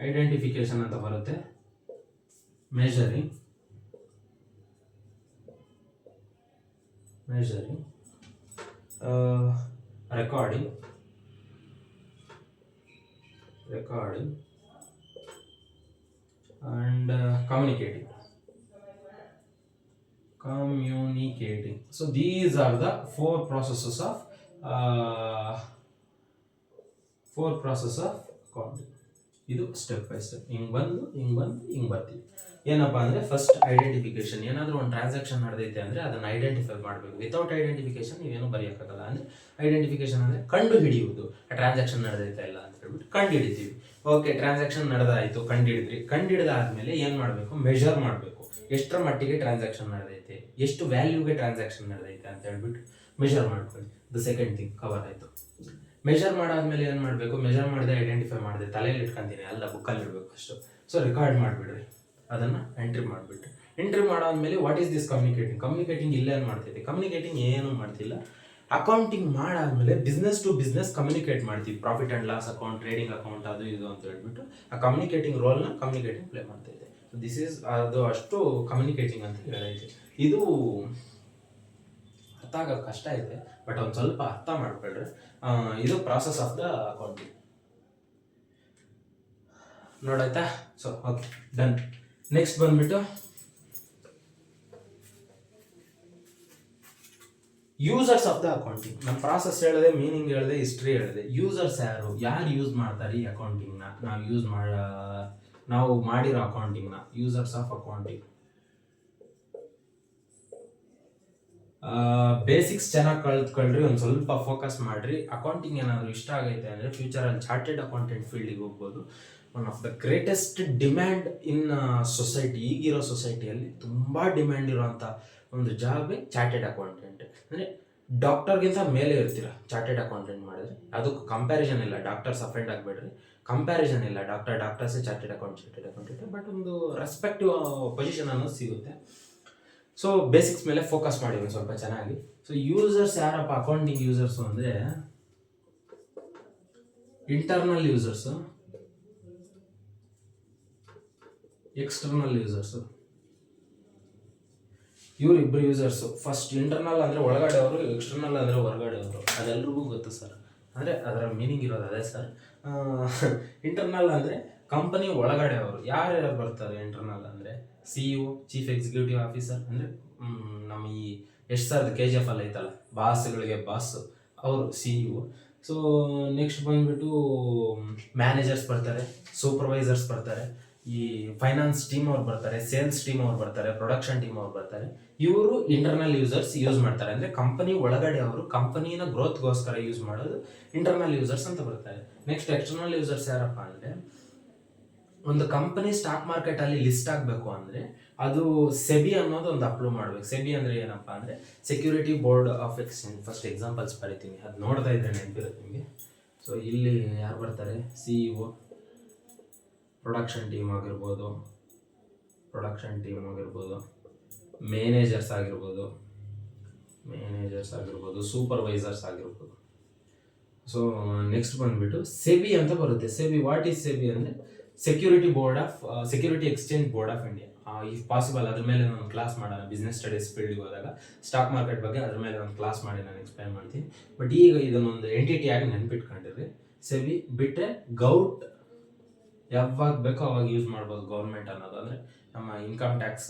Speaker 1: Identification ಅಂತ ಬರುತ್ತೆ, measuring, recording and communicating. So these are the 4 processes of accounting. ಇದು ಸ್ಟೆಪ್ ಬೈ ಸ್ಟೆಪ್ ಹಿಂಗೆ ಬರ್ತೀವಿ. ಏನಪ್ಪ ಅಂದರೆ ಫಸ್ಟ್ ಐಡೆಂಟಿಫಿಕೇಶನ್. ಏನಾದರೂ ಒಂದು ಟ್ರಾನ್ಸಾಕ್ಷನ್ ನಡೆದೈತೆ ಅಂದರೆ ಅದನ್ನು ಐಡೆಂಟಿಫೈ ಮಾಡಬೇಕು. ವಿತೌಟ್ ಐಡೆಂಟಿಫಿಕೇಶನ್ ನೀವೇನು ಬರೆಯೋಕ್ಕಾಗಲ್ಲ. ಅಂದರೆ ಐಡೆಂಟಿಫಿಕೇಶನ್ ಅಂದರೆ ಕಂಡು ಹಿಡಿಯುವುದು, ಆ ಟ್ರಾನ್ಸಾಕ್ಷನ್ ನಡೆದೈತೆ ಇಲ್ಲ ಅಂತ ಹೇಳ್ಬಿಟ್ಟು ಕಂಡು ಹಿಡಿತೀವಿ. ಓಕೆ, ಟ್ರಾನ್ಸಾಕ್ಷನ್ ನಡೆದಾಯಿತು, ಕಂಡಿಡಿದಾದ್ಮೇಲೆ ಏನು ಮಾಡಬೇಕು? ಮೆಷರ್ ಮಾಡಬೇಕು. ಎಷ್ಟರ ಮಟ್ಟಿಗೆ ಟ್ರಾನ್ಸಾಕ್ಷನ್ ನಡೆದೈತೆ, ಎಷ್ಟು ವ್ಯಾಲ್ಯೂಗೆ ಟ್ರಾನ್ಸಾಕ್ಷನ್ ನಡೆದೈತೆ ಅಂತ ಹೇಳ್ಬಿಟ್ಟು ಮೆಷರ್ ಮಾಡ್ಕೊಳ್ಳಿ. ದ ಸೆಕೆಂಡ್ ಥಿಂಗ್ ಕವರ್ ಆಯಿತು. ಮೆಷರ್ ಮಾಡಾದ್ಮೇಲೆ ಏನು ಮಾಡಬೇಕು? ಮೆಷರ್ ಮಾಡಿದೆ, ಐಡೆಂಟಿಫೈ ಮಾಡಿದೆ, ತಲೆಯಲ್ಲಿ ಇಟ್ಕೊಂತೀನಿ, ಅಲ್ಲ ಬುಕ್ಕಲ್ಲಿ ಇಡಬೇಕು ಅಷ್ಟು. ಸೊ ರೆಕಾರ್ಡ್ ಮಾಡಿಬಿಡ್ರಿ, ಅದನ್ನು ಎಂಟ್ರಿ ಮಾಡಿಬಿಟ್ರಿ. ಎಂಟ್ರಿ ಮಾಡಾದ್ಮೇಲೆ ವಾಟ್ ಈಸ್ ದಿಸ್ ಕಮ್ಯುನಿಕೇಟಿಂಗ್ ಇಲ್ಲೇನು ಮಾಡ್ತೈತಿ? ಕಮ್ಯುನಿಕೇಟಿಂಗ್ ಏನೂ ಮಾಡ್ತಿಲ್ಲ. ಅಕೌಂಟಿಂಗ್ ಮಾಡಾದ್ಮೇಲೆ ಬಿಸ್ನೆಸ್ ಟು ಬಿಸ್ನೆಸ್ ಕಮ್ಯುನಿಕೇಟ್ ಮಾಡ್ತೀವಿ. Profit and loss account, trading account, ಅದು ಇದು ಅಂತ ಹೇಳ್ಬಿಟ್ಟು ಆ ಕಮ್ಯುನಿಕೇಟಿಂಗ್ ರೋಲ್ನ ಕಮ್ಯುನಿಕೇಟಿಂಗ್ ಪ್ಲೇ ಮಾಡ್ತಾಯಿದೆ. ಸೊ ದಿಸ್ ಈಸ್ ಅದು ಅಷ್ಟು ಕಮ್ಯುನಿಕೇಟಿಂಗ್ ಅಂತ ಹೇಳೈತೆ. ಇದು ಅರ್ಥ ಆಗೋದು ಕಷ್ಟ ಐತೆ, ಬಟ್ ಒಂದು ಸ್ವಲ್ಪ ಅರ್ಥ ಮಾಡ್ಕೊಳ್ರಿ. ಇದು ಪ್ರಾಸೆಸ್ ಆಫ್ ದ ಅಕೌಂಟಿಂಗ್. ನೋಡಾಯ್ತಾ? So okay, done. ನೆಕ್ಸ್ಟ್ ಬಂದ್ಬಿಟ್ಟು ಯೂಸರ್ಸ್ ಆಫ್ ದ ಅಕೌಂಟಿಂಗ್. ನಮ್ಮ ಪ್ರಾಸೆಸ್ ಹೇಳಿದೆ, ಮೀನಿಂಗ್ ಹೇಳಿದೆ, ಹಿಸ್ಟ್ರಿ ಹೇಳಿದೆ. ಯೂಸರ್ಸ್ ಯಾರು ಯೂಸ್ ಮಾಡ್ತಾರೆ ಈ ಅಕೌಂಟಿಂಗ್ನ? ನಾವು ಮಾಡಿರೋ ಅಕೌಂಟಿಂಗ್ನ ಯೂಸರ್ಸ್ ಆಫ್ ಅಕೌಂಟಿಂಗ್. ಬೇಸಿಕ್ಸ್ ಚೆನ್ನಾಗಿ ಕಲ್ತ್ಕೊಳ್ರಿ, ಒಂದು ಸ್ವಲ್ಪ ಫೋಕಸ್ ಮಾಡಿರಿ. ಅಕೌಂಟಿಂಗ್ ಏನಾದರೂ ಇಷ್ಟ ಆಗೈತೆ ಅಂದರೆ ಫ್ಯೂಚರಲ್ಲಿ ಚಾರ್ಟೆಡ್ ಅಕೌಂಟೆಂಟ್ ಫೀಲ್ಡಿಗೆ ಹೋಗ್ಬೋದು. One of the greatest demand in society, ಈಗಿರೋ ಸೊಸೈಟಿಯಲ್ಲಿ ತುಂಬ ಡಿಮ್ಯಾಂಡ್ ಇರೋಂಥ ಒಂದು ಜಾಬೇ ಚಾರ್ಟೆಡ್ ಅಕೌಂಟೆಂಟ್. ಅಂದರೆ ಡಾಕ್ಟರ್ಗಿಂತ ಮೇಲೆ ಇರ್ತೀರ ಚಾರ್ಟೆಡ್ ಅಕೌಂಟೆಂಟ್ ಮಾಡಿದ್ರೆ. ಅದಕ್ಕೆ ಕಂಪ್ಯಾರಿಸನ್ ಇಲ್ಲ, ಡಾಕ್ಟರ್ಸ್ ಅಫೆಂಡ್ ಆಗಬೇಡ್ರಿ, ಕಂಪ್ಯಾರಿಸನ್ ಇಲ್ಲ. ಡಾಕ್ಟರ್ಸೇ ಚಾರ್ಟೆಡ್ ಅಕೌಂಟೆಂಟ್, ಬಟ್ ಒಂದು ರೆಸ್ಪೆಕ್ಟಿವ್ ಪೊಸಿಷನ್ ಅನ್ನೋದು ಸಿಗುತ್ತೆ. ಸೊ ಬೇಸಿಕ್ಸ್ ಮೇಲೆ ಫೋಕಸ್ ಮಾಡಿ ಒಂದು ಸ್ವಲ್ಪ ಚೆನ್ನಾಗಿ. ಸೊ ಯೂಸರ್ಸ್ ಯಾರಪ್ಪ ಅಕೌಂಟಿಂಗ್ ಯೂಸರ್ಸು ಅಂದರೆ ಇಂಟರ್ನಲ್ ಯೂಸರ್ಸು, ಎಕ್ಸ್ಟರ್ನಲ್ ಯೂಸರ್ಸು. ಇವರಿಬ್ಬರು ಯೂಸರ್ಸು. ಫಸ್ಟ್ ಇಂಟರ್ನಲ್ ಅಂದರೆ ಒಳಗಡೆ ಅವರು, ಎಕ್ಸ್ಟರ್ನಲ್ ಅಂದರೆ ಹೊರಗಡೆ ಅವರು. ಅದೆಲ್ರಿಗೂ ಗೊತ್ತು ಸರ್, ಅಂದರೆ ಅದರ ಮೀನಿಂಗ್ ಇರೋದು ಅದೇ ಸರ್. ಇಂಟರ್ನಲ್ ಅಂದರೆ ಕಂಪನಿ ಒಳಗಡೆ ಅವರು. ಯಾರ್ಯಾರು ಬರ್ತಾರೆ ಇಂಟರ್ನಲ್ ಅಂದರೆ? CEO, ಚೀಫ್ ಎಕ್ಸಿಕ್ಯೂಟಿವ್ ಆಫೀಸರ್, ಅಂದರೆ ನಮ್ಮ ಈ ಎಷ್ಟು ಸರ್ದು KGF ಅಲ್ಲಿ ಐತಲ್ಲ, ಬಾಸ್ಗಳಿಗೆ ಬಾಸ್, ಅವರು CEO. ಸೊ ನೆಕ್ಸ್ಟ್ ಬಂದ್ಬಿಟ್ಟು ಮ್ಯಾನೇಜರ್ಸ್ ಬರ್ತಾರೆ, ಸೂಪರ್ವೈಸರ್ಸ್ ಬರ್ತಾರೆ, ಈ ಫೈನಾನ್ಸ್ ಟೀಮ್ ಅವ್ರು ಬರ್ತಾರೆ, ಸೇಲ್ಸ್ ಟೀಮ್ ಅವ್ರು ಬರ್ತಾರೆ, ಪ್ರೊಡಕ್ಷನ್ ಟೀಮ್ ಅವ್ರು ಬರ್ತಾರೆ. ಇವರು ಇಂಟರ್ನಲ್ ಯೂಸರ್ಸ್ ಯೂಸ್ ಮಾಡ್ತಾರೆ. ಅಂದರೆ ಕಂಪನಿ ಒಳಗಡೆ ಅವರು ಕಂಪನಿನ ಗ್ರೋತ್ಗೋಸ್ಕರ ಯೂಸ್ ಮಾಡೋದು ಇಂಟರ್ನಲ್ ಯೂಸರ್ಸ್ ಅಂತ ಬರ್ತಾರೆ. ನೆಕ್ಸ್ಟ್ ಎಕ್ಸ್ಟರ್ನಲ್ ಯೂಸರ್ಸ್ ಯಾರಪ್ಪ ಅಂದರೆ, ಒಂದು ಕಂಪನಿ ಸ್ಟಾಕ್ ಮಾರ್ಕೆಟಲ್ಲಿ ಲಿಸ್ಟ್ ಆಗಬೇಕು ಅಂದರೆ ಅದು ಸೆಬಿ ಅನ್ನೋದು ಒಂದು ಅಪ್ರೂವ್ ಮಾಡಬೇಕು. ಸೆಬಿ ಅಂದರೆ ಏನಪ್ಪ ಅಂದರೆ security board of exchange. First examples ಬರಿತೀನಿ, ಅದು ನೋಡ್ತಾ ಇದ್ರೆ ನೆನಪಿರುತ್ತೆ ನಿಮಗೆ. ಸೊ ಇಲ್ಲಿ ಯಾರು ಬರ್ತಾರೆ? CEO, ಪ್ರೊಡಕ್ಷನ್ ಟೀಮ್ ಆಗಿರ್ಬೋದು, ಮ್ಯಾನೇಜರ್ಸ್ ಆಗಿರ್ಬೋದು, ಸೂಪರ್ವೈಸರ್ಸ್ ಆಗಿರ್ಬೋದು, ಸೊ ನೆಕ್ಸ್ಟ್ ಬಂದ್ಬಿಟ್ಟು ಸೆಬಿ ಅಂತ ಬರುತ್ತೆ. ಸೆಬಿ, ವಾಟ್ ಈಸ್ ಸೆಬಿ ಅಂದರೆ security exchange board of India. If possible ಅದ್ರ ಮೇಲೆ ನಾನು ಕ್ಲಾಸ್ ಮಾಡೋಣ, ಬಿಸ್ನೆಸ್ ಸ್ಟಡೀಸ್ ಫೀಲ್ಡ್ಗೆ ಹೋದಾಗ ಸ್ಟಾಕ್ ಮಾರ್ಕೆಟ್ ಬಗ್ಗೆ ಅದ್ರ ಮೇಲೆ ಒಂದು ಕ್ಲಾಸ್ ಮಾಡಿ ನಾನು ಎಕ್ಸ್ಪ್ಲೈನ್ ಮಾಡ್ತೀನಿ. ಬಟ್ ಈಗ ಇದನ್ನೊಂದು ಎಂಟಿಟಿ ಆಗಿ ನೆನ್ಪಿಟ್ಕೊಂಡಿರಿ. ಸೆಬಿ ಬಿಟ್ಟರೆ ಗೌಟ್ ಯಾವಾಗ ಬೇಕೋ ಅವಾಗ ಯೂಸ್ ಮಾಡ್ಬೋದು. ಗೌರ್ಮೆಂಟ್ ಅನ್ನೋದು ಅಂದರೆ ನಮ್ಮ ಇನ್ಕಮ್ ಟ್ಯಾಕ್ಸ್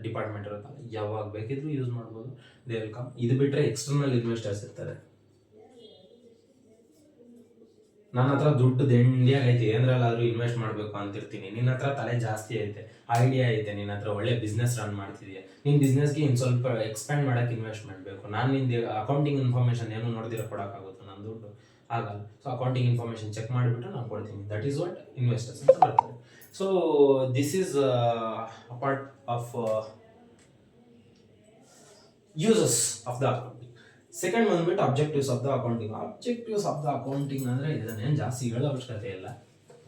Speaker 1: ಡಿಪಾರ್ಟ್ಮೆಂಟ್ ಇರುತ್ತಲ್ಲ, ಯಾವಾಗ ಬೇಕಿದ್ರು ಯೂಸ್ ಮಾಡ್ಬೋದು. They welcome. ಇದು ಬಿಟ್ಟರೆ ಎಕ್ಸ್ಟರ್ನಲ್ ಇನ್ವೆಸ್ಟರ್ಸ್ ಇರ್ತಾರೆ. ನನ್ನ ಹತ್ರ ದುಡ್ಡು ದಂಡಿಯಾಗಿ ಐತೆ, ಏನರಲ್ಲಾದ್ರೂ ಇನ್ವೆಸ್ಟ್ ಮಾಡಬೇಕು ಅಂತಿರ್ತೀನಿ. ನಿನ್ನ ಹತ್ರ ತಲೆ ಜಾಸ್ತಿ ಐತೆ, ಐಡಿಯಾ ಐತೆ, ನಿನ್ನ ಹತ್ರ ಒಳ್ಳೆ ಬಿಸ್ನೆಸ್ ರನ್ ಮಾಡ್ತಿದೆಯಾ, ನಿನ್ನ ಬಿಸ್ನೆಸ್ಗೆ ಇನ್ನು ಸ್ವಲ್ಪ ಎಕ್ಸ್ಪ್ಯಾಂಡ್ ಮಾಡೋಕ್ಕೆ ಇನ್ವೆಸ್ಟ್ಮೆಂಟ್ ಬೇಕು. ನಾನು ನಿಂದು ಅಕೌಂಟಿಂಗ್ ಇನ್ಫಾರ್ಮೇಷನ್ ಏನು ನೋಡ್ದಿರೋ ಕೊಡೋಕ್ಕಾಗುತ್ತೆ? ನನ್ನ ದುಡ್ಡು ಆಗಲ್ಲ. ಸೊ ಅಕೌಂಟಿಂಗ್ ಇನ್ಫಾರ್ಮೇಷನ್ ಚೆಕ್ ಮಾಡಿಬಿಟ್ಟು ನಾನು ಕೊಡ್ತೀನಿ. ದಟ್ ಈಸ್ ವಾಟ್ ಇನ್ವೆಸ್ಟರ್ಸ್ ಅಂತ ಬರ್ತಾರೆ. So this is a part of uses of the accounting. Second ಬಂದ್ಬಿಟ್ಟು objectives of the accounting. Objectives of the accounting ಅಂದರೆ ಇದನ್ನೇನು ಜಾಸ್ತಿ ಹೇಳೋ ಅವಶ್ಯಕತೆ ಇಲ್ಲ,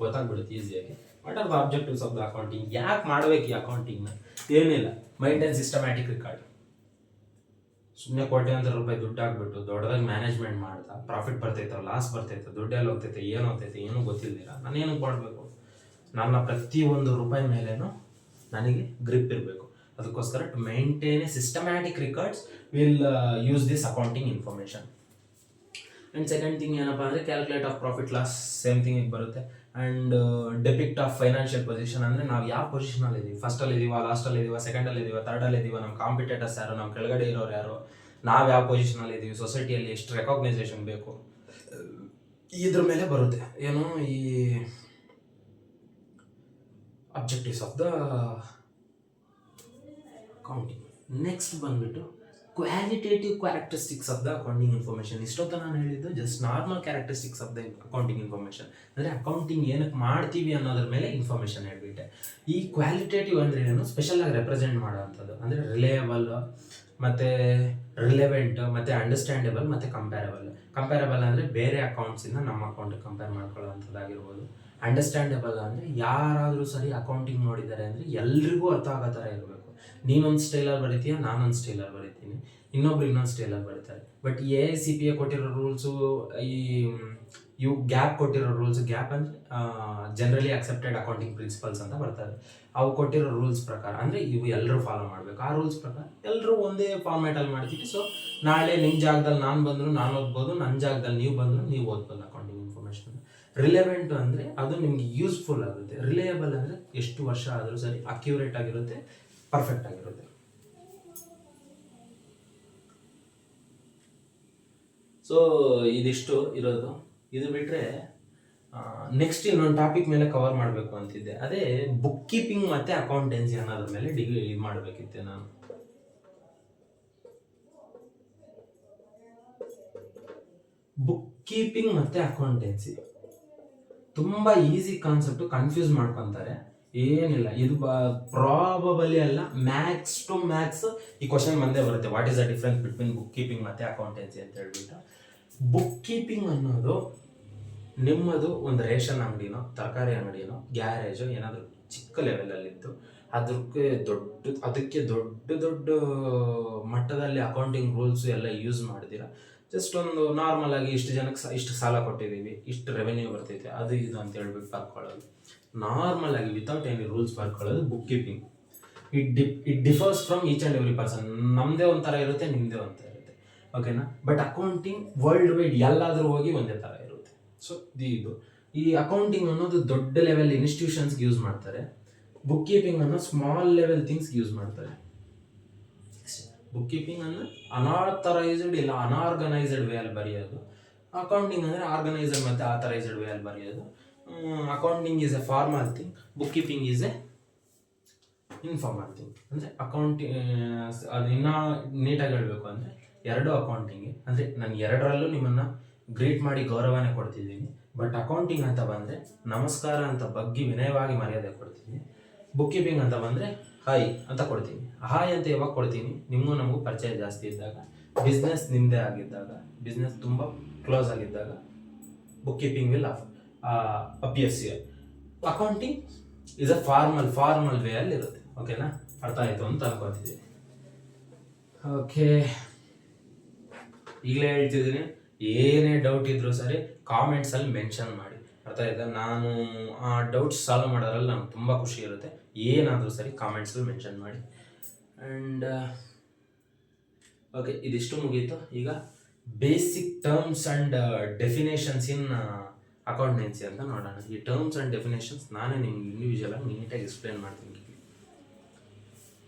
Speaker 1: ಗೊತ್ತಾಗ್ಬಿಡುತ್ತೆ ಈಸಿಯಾಗಿ. What are the objectives of the accounting? ಯಾಕೆ ಮಾಡಬೇಕು ಈ ಅಕೌಂಟಿಂಗ್ನ? ಏನಿಲ್ಲ, ಮೈಂಟೈನ್ ಸಿಸ್ಟಮ್ಯಾಟಿಕ್ ರಿಕಾರ್ಡ್. ಸುಮ್ಮನೆ ಕೋಟ್ಯಾಂತರ ರೂಪಾಯಿ ದುಡ್ಡು ಹಾಕ್ಬಿಟ್ಟು ದೊಡ್ಡದಾಗಿ ಮ್ಯಾನೇಜ್ಮೆಂಟ್ ಮಾಡ್ತಾ ಪ್ರಾಫಿಟ್ ಬರ್ತೈತೆ, ಲಾಸ್ ಬರ್ತೈತೆ, ದುಡ್ಡೆಲ್ಲ ಹೋಗ್ತೈತೆ, ಏನು ಹೋಗ್ತೈತೆ, ಏನೂ ಗೊತ್ತಿಲ್ದಿರ ನಾನು ಏನಕ್ಕೆ ಮಾಡಬೇಕು? ನನ್ನ ಪ್ರತಿಯೊಂದು ರೂಪಾಯಿ ಮೇಲೇನು ನನಗೆ ಗ್ರಿಪ್ ಇರಬೇಕು. ಅದಕ್ಕೋಸ್ಕರ to maintain a systematic records will use this accounting information. And second thing ಏನಪ್ಪ ಅಂದರೆ calculate of profit loss, same thing ಈಗ ಬರುತ್ತೆ. And depict of financial position, ಅಂದರೆ ನಾವು ಯಾವ ಪೊಸಿಷನಲ್ಲಿ ಇದ್ದೀವಿ, ಫಸ್ಟಲ್ಲಿ ಇದೀವ, ಲಾಸ್ಟಲ್ಲಿ ಇದೀವ, ಸೆಕೆಂಡಲ್ಲಿ ಇದೀವ, ಥರ್ಡಲ್ಲಿ ಇದೀವ, ನಮ್ಮ ಕಾಂಪಿಟೇಟರ್ಸ್ ಯಾರು, ನಮ್ಮ ಕೆಳಗಡೆ ಇರೋರು ಯಾರು, ನಾವು ಯಾವ ಪೊಸಿಷನಲ್ಲಿ ಇದ್ದೀವಿ, ಸೊಸೈಟಿಯಲ್ಲಿ ಎಷ್ಟು ರೆಕಾಗ್ನೈಸೇಷನ್ ಬೇಕು, ಇದ್ರ ಮೇಲೆ ಬರುತ್ತೆ ಏನು ಈ objectives of the accounting. Next ಬಂದ್ಬಿಟ್ಟು qualitative characteristics of the accounting information. ಇಷ್ಟೊತ್ತು ನಾನು ಹೇಳಿದ್ದು just normal characteristics of the accounting information, ಅಂದರೆ ಅಕೌಂಟಿಂಗ್ ಏನಕ್ಕೆ ಮಾಡ್ತೀವಿ ಅನ್ನೋದ್ರ ಮೇಲೆ ಇನ್ಫಾರ್ಮೇಷನ್ ಹೇಳ್ಬಿಟ್ಟೆ. ಈ ಕ್ವಾಲಿಟೇಟಿವ್ ಅಂದರೆ ಏನು? ಸ್ಪೆಷಲಾಗಿ ರೆಪ್ರೆಸೆಂಟ್ ಮಾಡೋವಂಥದ್ದು, ಅಂದರೆ ರಿಲೇಯಬಲ್ ಮತ್ತು ರಿಲೆವೆಂಟ್ ಮತ್ತು ಅಂಡರ್ಸ್ಟ್ಯಾಂಡೇಬಲ್ ಮತ್ತು ಕಂಪ್ಯಾರಬಲ್. ಕಂಪ್ಯಾರಬಲ್ ಅಂದರೆ ಬೇರೆ ಅಕೌಂಟ್ಸಿಂದ ನಮ್ಮ ಅಕೌಂಟಿಗೆ ಕಂಪೇರ್ ಮಾಡ್ಕೊಳ್ಳೋವಂಥದ್ದಾಗಿರ್ಬೋದು. ಅಂಡರ್ಸ್ಟ್ಯಾಂಡೇಬಲ್ ಅಂದರೆ ಯಾರಾದರೂ ಸರಿ ಅಕೌಂಟಿಂಗ್ ನೋಡಿದ್ದಾರೆ ಅಂದರೆ ಎಲ್ರಿಗೂ ಅರ್ಥ ಆಗೋ ಥರ ಇರಬೇಕು. ನೀನೊಂದು ಸ್ಟೈಲಲ್ಲಿ ಬರೀತೀಯ, ನಾನೊಂದು ಸ್ಟೈಲಲ್ಲಿ ಬರೀತೀನಿ, ಇನ್ನೊಬ್ರು ಇನ್ನೊಂದು ಸ್ಟೈಲಲ್ಲಿ ಬರೀತಾರೆ. ಬಟ್ AICPA ಕೊಟ್ಟಿರೋ ರೂಲ್ಸು, ಇವು ಗ್ಯಾಪ್ ಕೊಟ್ಟಿರೋ ರೂಲ್ಸ್, ಗ್ಯಾಪ್ ಅಂದರೆ ಜನರಲಿ ಅಕ್ಸೆಪ್ಟೆಡ್ ಅಕೌಂಟಿಂಗ್ ಪ್ರಿನ್ಸಿಪಲ್ಸ್ ಅಂತ ಬರ್ತಾರೆ. ಅವು ಕೊಟ್ಟಿರೋ ರೂಲ್ಸ್ ಪ್ರಕಾರ ಅಂದರೆ ಇವು ಎಲ್ಲರೂ ಫಾಲೋ ಮಾಡಬೇಕು. ಆ ರೂಲ್ಸ್ ಪ್ರಕಾರ ಎಲ್ಲರೂ ಒಂದೇ ಫಾರ್ಮ್ಯಾಟಲ್ಲಿ ಮಾಡ್ತೀವಿ. ಸೊ ನಾಳೆ ನಿಮ್ಮ ಜಾಗದಲ್ಲಿ ನಾನು ಬಂದರೂ ನಾನು ಓದ್ಬೋದು, ನನ್ನ ಜಾಗದಲ್ಲಿ ನೀವು ಬಂದರೂ ನೀವು ಓದ್ಬೋದು ಅಕೌಂಟಿಂಗ್ ಇನ್ಫಾರ್ಮೇಷನ್. ರಿಲೆವೆಂಟ್ ಅಂದರೆ ಅದು ನಿಮ್ಗೆ ಯೂಸ್ಫುಲ್ ಆಗುತ್ತೆ. ರಿಲೇಯಬಲ್ ಅಂದರೆ ಎಷ್ಟು ವರ್ಷ ಆದರೂ ಸರಿ ಅಕ್ಯುರೇಟ್ ಆಗಿರುತ್ತೆ, ಪರ್ಫೆಕ್ಟ್ ಆಗಿರುತ್ತೆ. ಸೊ ಇದಿಷ್ಟು ಇರೋದು. ಇದು ಬಿಟ್ಟರೆ ನೆಕ್ಸ್ಟ್ ಇನ್ನೊಂದು ಟಾಪಿಕ್ ಮೇಲೆ ಕವರ್ ಮಾಡಬೇಕು ಅಂತಿದ್ದೆ, ಅದೇ ಬುಕ್ ಕೀಪಿಂಗ್ ಮತ್ತು ಅಕೌಂಟೆನ್ಸಿ ಅನ್ನೋದ್ರ ಮೇಲೆ ಡಿಗ್ರಿ ಇದು ಮಾಡಬೇಕಿತ್ತೆ ನಾನು. ಬುಕ್ ಕೀಪಿಂಗ್ ಮತ್ತು ಅಕೌಂಟೆನ್ಸಿ ತುಂಬ ಈಸಿ ಕಾನ್ಸೆಪ್ಟು, ಕನ್ಫ್ಯೂಸ್ ಮಾಡ್ಕೊತಾರೆ. ಏನಿಲ್ಲ, ಇದು ಪ್ರಾಬಬಲಿ ಅಲ್ಲ, ಮ್ಯಾಕ್ಸ್ ಟು ಮ್ಯಾಕ್ಸ್ ಈ ಕ್ವಶನ್ ಬಂದೇ ಬರುತ್ತೆ. What is the difference between book keeping ಮತ್ತು ಅಕೌಂಟೆನ್ಸಿ ಅಂತ ಹೇಳ್ಬಿಟ್ಟು. ಬುಕ್ ಕೀಪಿಂಗ್ ಅನ್ನೋದು ನಿಮ್ಮದು ಒಂದು ರೇಷನ್ ಅಂಗಡಿನೋ, ತರಕಾರಿ ಅಂಗಡಿನೋ, ಗ್ಯಾರೇಜೋ ಏನಾದರೂ ಚಿಕ್ಕ ಲೆವೆಲಲ್ಲಿದ್ದು ಅದಕ್ಕೆ ದೊಡ್ಡ ಮಟ್ಟದಲ್ಲಿ ಅಕೌಂಟಿಂಗ್ ರೂಲ್ಸು ಎಲ್ಲ ಯೂಸ್ ಮಾಡಿದಿರ. ಜಸ್ಟ್ ಒಂದು ನಾರ್ಮಲ್ ಆಗಿ ಇಷ್ಟು ಜನಕ್ಕೆ ಇಷ್ಟು ಸಾಲ ಕೊಟ್ಟಿದ್ದೀವಿ, ಇಷ್ಟು ರೆವೆನ್ಯೂ ಬರ್ತೈತೆ, ಅದು ಇದು ಅಂತ ಹೇಳ್ಬಿಟ್ಟು ಬರ್ಕೊಳ್ಳೋದು. ನಾರ್ಮಲ್ ಆಗಿ ವಿತೌಟ್ ಎನಿ ರೂಲ್ಸ್ ಬರ್ಕೊಳ್ಳೋದು book keeping. It differs from each and every person. ನಮ್ಮದೇ ಒಂಥರ ಇರುತ್ತೆ, ನಿಮ್ಮದೇ ಒಂಥರ ಇರುತ್ತೆ, ಓಕೆನಾ? ಬಟ್ ಅಕೌಂಟಿಂಗ್ ವರ್ಲ್ಡ್ ವೈಡ್ ಎಲ್ಲಾದರೂ ಹೋಗಿ ಒಂದೇ ಥರ ಇರುತ್ತೆ. ಸೊ ಇದು ಈ ಅಕೌಂಟಿಂಗ್ ಅನ್ನೋದು ದೊಡ್ಡ ಲೆವೆಲ್ ಇನ್ಸ್ಟಿಟ್ಯೂಷನ್ಸ್ಗೆ ಯೂಸ್ ಮಾಡ್ತಾರೆ. ಬುಕ್ ಕೀಪಿಂಗ್ ಅನ್ನೋ ಸ್ಮಾಲ್ ಲೆವೆಲ್ ಥಿಂಗ್ಸ್ಗೆ ಯೂಸ್ ಮಾಡ್ತಾರೆ. ಬುಕ್ ಕೀಪಿಂಗ್ ಅಂದರೆ ಅನಾಥರೈಸ್ಡ್ ಇಲ್ಲ ಅನಾರ್ಗನೈಸ್ಡ್ ವೇ ಅಲ್ಲಿ ಬರೆಯೋದು. ಅಕೌಂಟಿಂಗ್ ಅಂದರೆ ಆರ್ಗನೈಸ್ಡ್ ಮತ್ತು ಆಥರೈಸ್ಡ್ ವೇ ಅಲ್ಲಿ ಬರೆಯೋದು. Accounting is A formal thing, book keeping is A informal thing. ಅಂದರೆ ಅದು ಇನ್ನೂ ನೀಟಾಗಿ ಹೇಳಬೇಕು ಅಂದರೆ ಎರಡು ಅಕೌಂಟಿಂಗ್ ಅಂದರೆ ನಾನು ಎರಡರಲ್ಲೂ ನಿಮ್ಮನ್ನು ಗ್ರೀಟ್ ಮಾಡಿ ಗೌರವನೇ ಕೊಡ್ತಿದ್ದೀನಿ. ಬಟ್ ಅಕೌಂಟಿಂಗ್ ಅಂತ ಬಂದರೆ ನಮಸ್ಕಾರ ಅಂತ ಬಗ್ಗಿ ವಿನಯವಾಗಿ ಮರ್ಯಾದೆ ಕೊಡ್ತೀನಿ. ಬುಕ್ ಕೀಪಿಂಗ್ ಅಂತ ಬಂದರೆ ಹಾಯ್ ಅಂತ ಕೊಡ್ತೀನಿ. ಹಾಯ್ ಅಂತ ಯಾವಾಗ ಕೊಡ್ತೀನಿ? ನಿಮಗೂ ನಮಗೂ ಪರಿಚಯ ಜಾಸ್ತಿ ಇದ್ದಾಗ, ಬಿಸ್ನೆಸ್ ನಿಮ್ಮದೇ ಆಗಿದ್ದಾಗ, ಬಿಸ್ನೆಸ್ ತುಂಬ ಕ್ಲೋಸ್ ಆಗಿದ್ದಾಗ book keeping will appear. Accounting is a formal way ಅಲ್ಲಿ ಇರುತ್ತೆ. ಓಕೆನಾ? ಅರ್ಥ ಆಯಿತು ಅಂತ ಅನ್ಕೋತಿದ್ದೀನಿ. ಓಕೆ, ಈಗಲೇ ಹೇಳ್ತಿದ್ದೀನಿ, ಏನೇ ಡೌಟ್ ಇದ್ರೂ ಸರಿ ಕಾಮೆಂಟ್ಸಲ್ಲಿ ಮೆನ್ಷನ್ ಮಾಡಿ. ಅರ್ಥ ಆಯ್ತಾ? ನಾನು ಆ ಡೌಟ್ಸ್ ಸಾಲ್ವ್ ಮಾಡೋದ್ರಲ್ಲಿ ನಂಗೆ ತುಂಬ ಖುಷಿ ಇರುತ್ತೆ. ಏನಾದರೂ ಸರಿ ಕಾಮೆಂಟ್ಸಲ್ಲಿ ಮೆನ್ಷನ್ ಮಾಡಿ. ಆ್ಯಂಡ್ ಓಕೆ, ಇದಿಷ್ಟು ಮುಗೀತು. ಈಗ basic terms and definitions in accountancy ಅಂತ ನೋಡೋಣ. ಈ ಟರ್ಮ್ಸ್ ಆ್ಯಂಡ್ ಡೆಫಿನೇಷನ್ಸ್ ನಾನೇ ನಿಮ್ಗೆ ಇಂಡಿವಿಜುವಲ್ ಆಗಿ ನೀಟಾಗಿ ಎಕ್ಸ್ಪ್ಲೇನ್ ಮಾಡ್ತೀನಿ.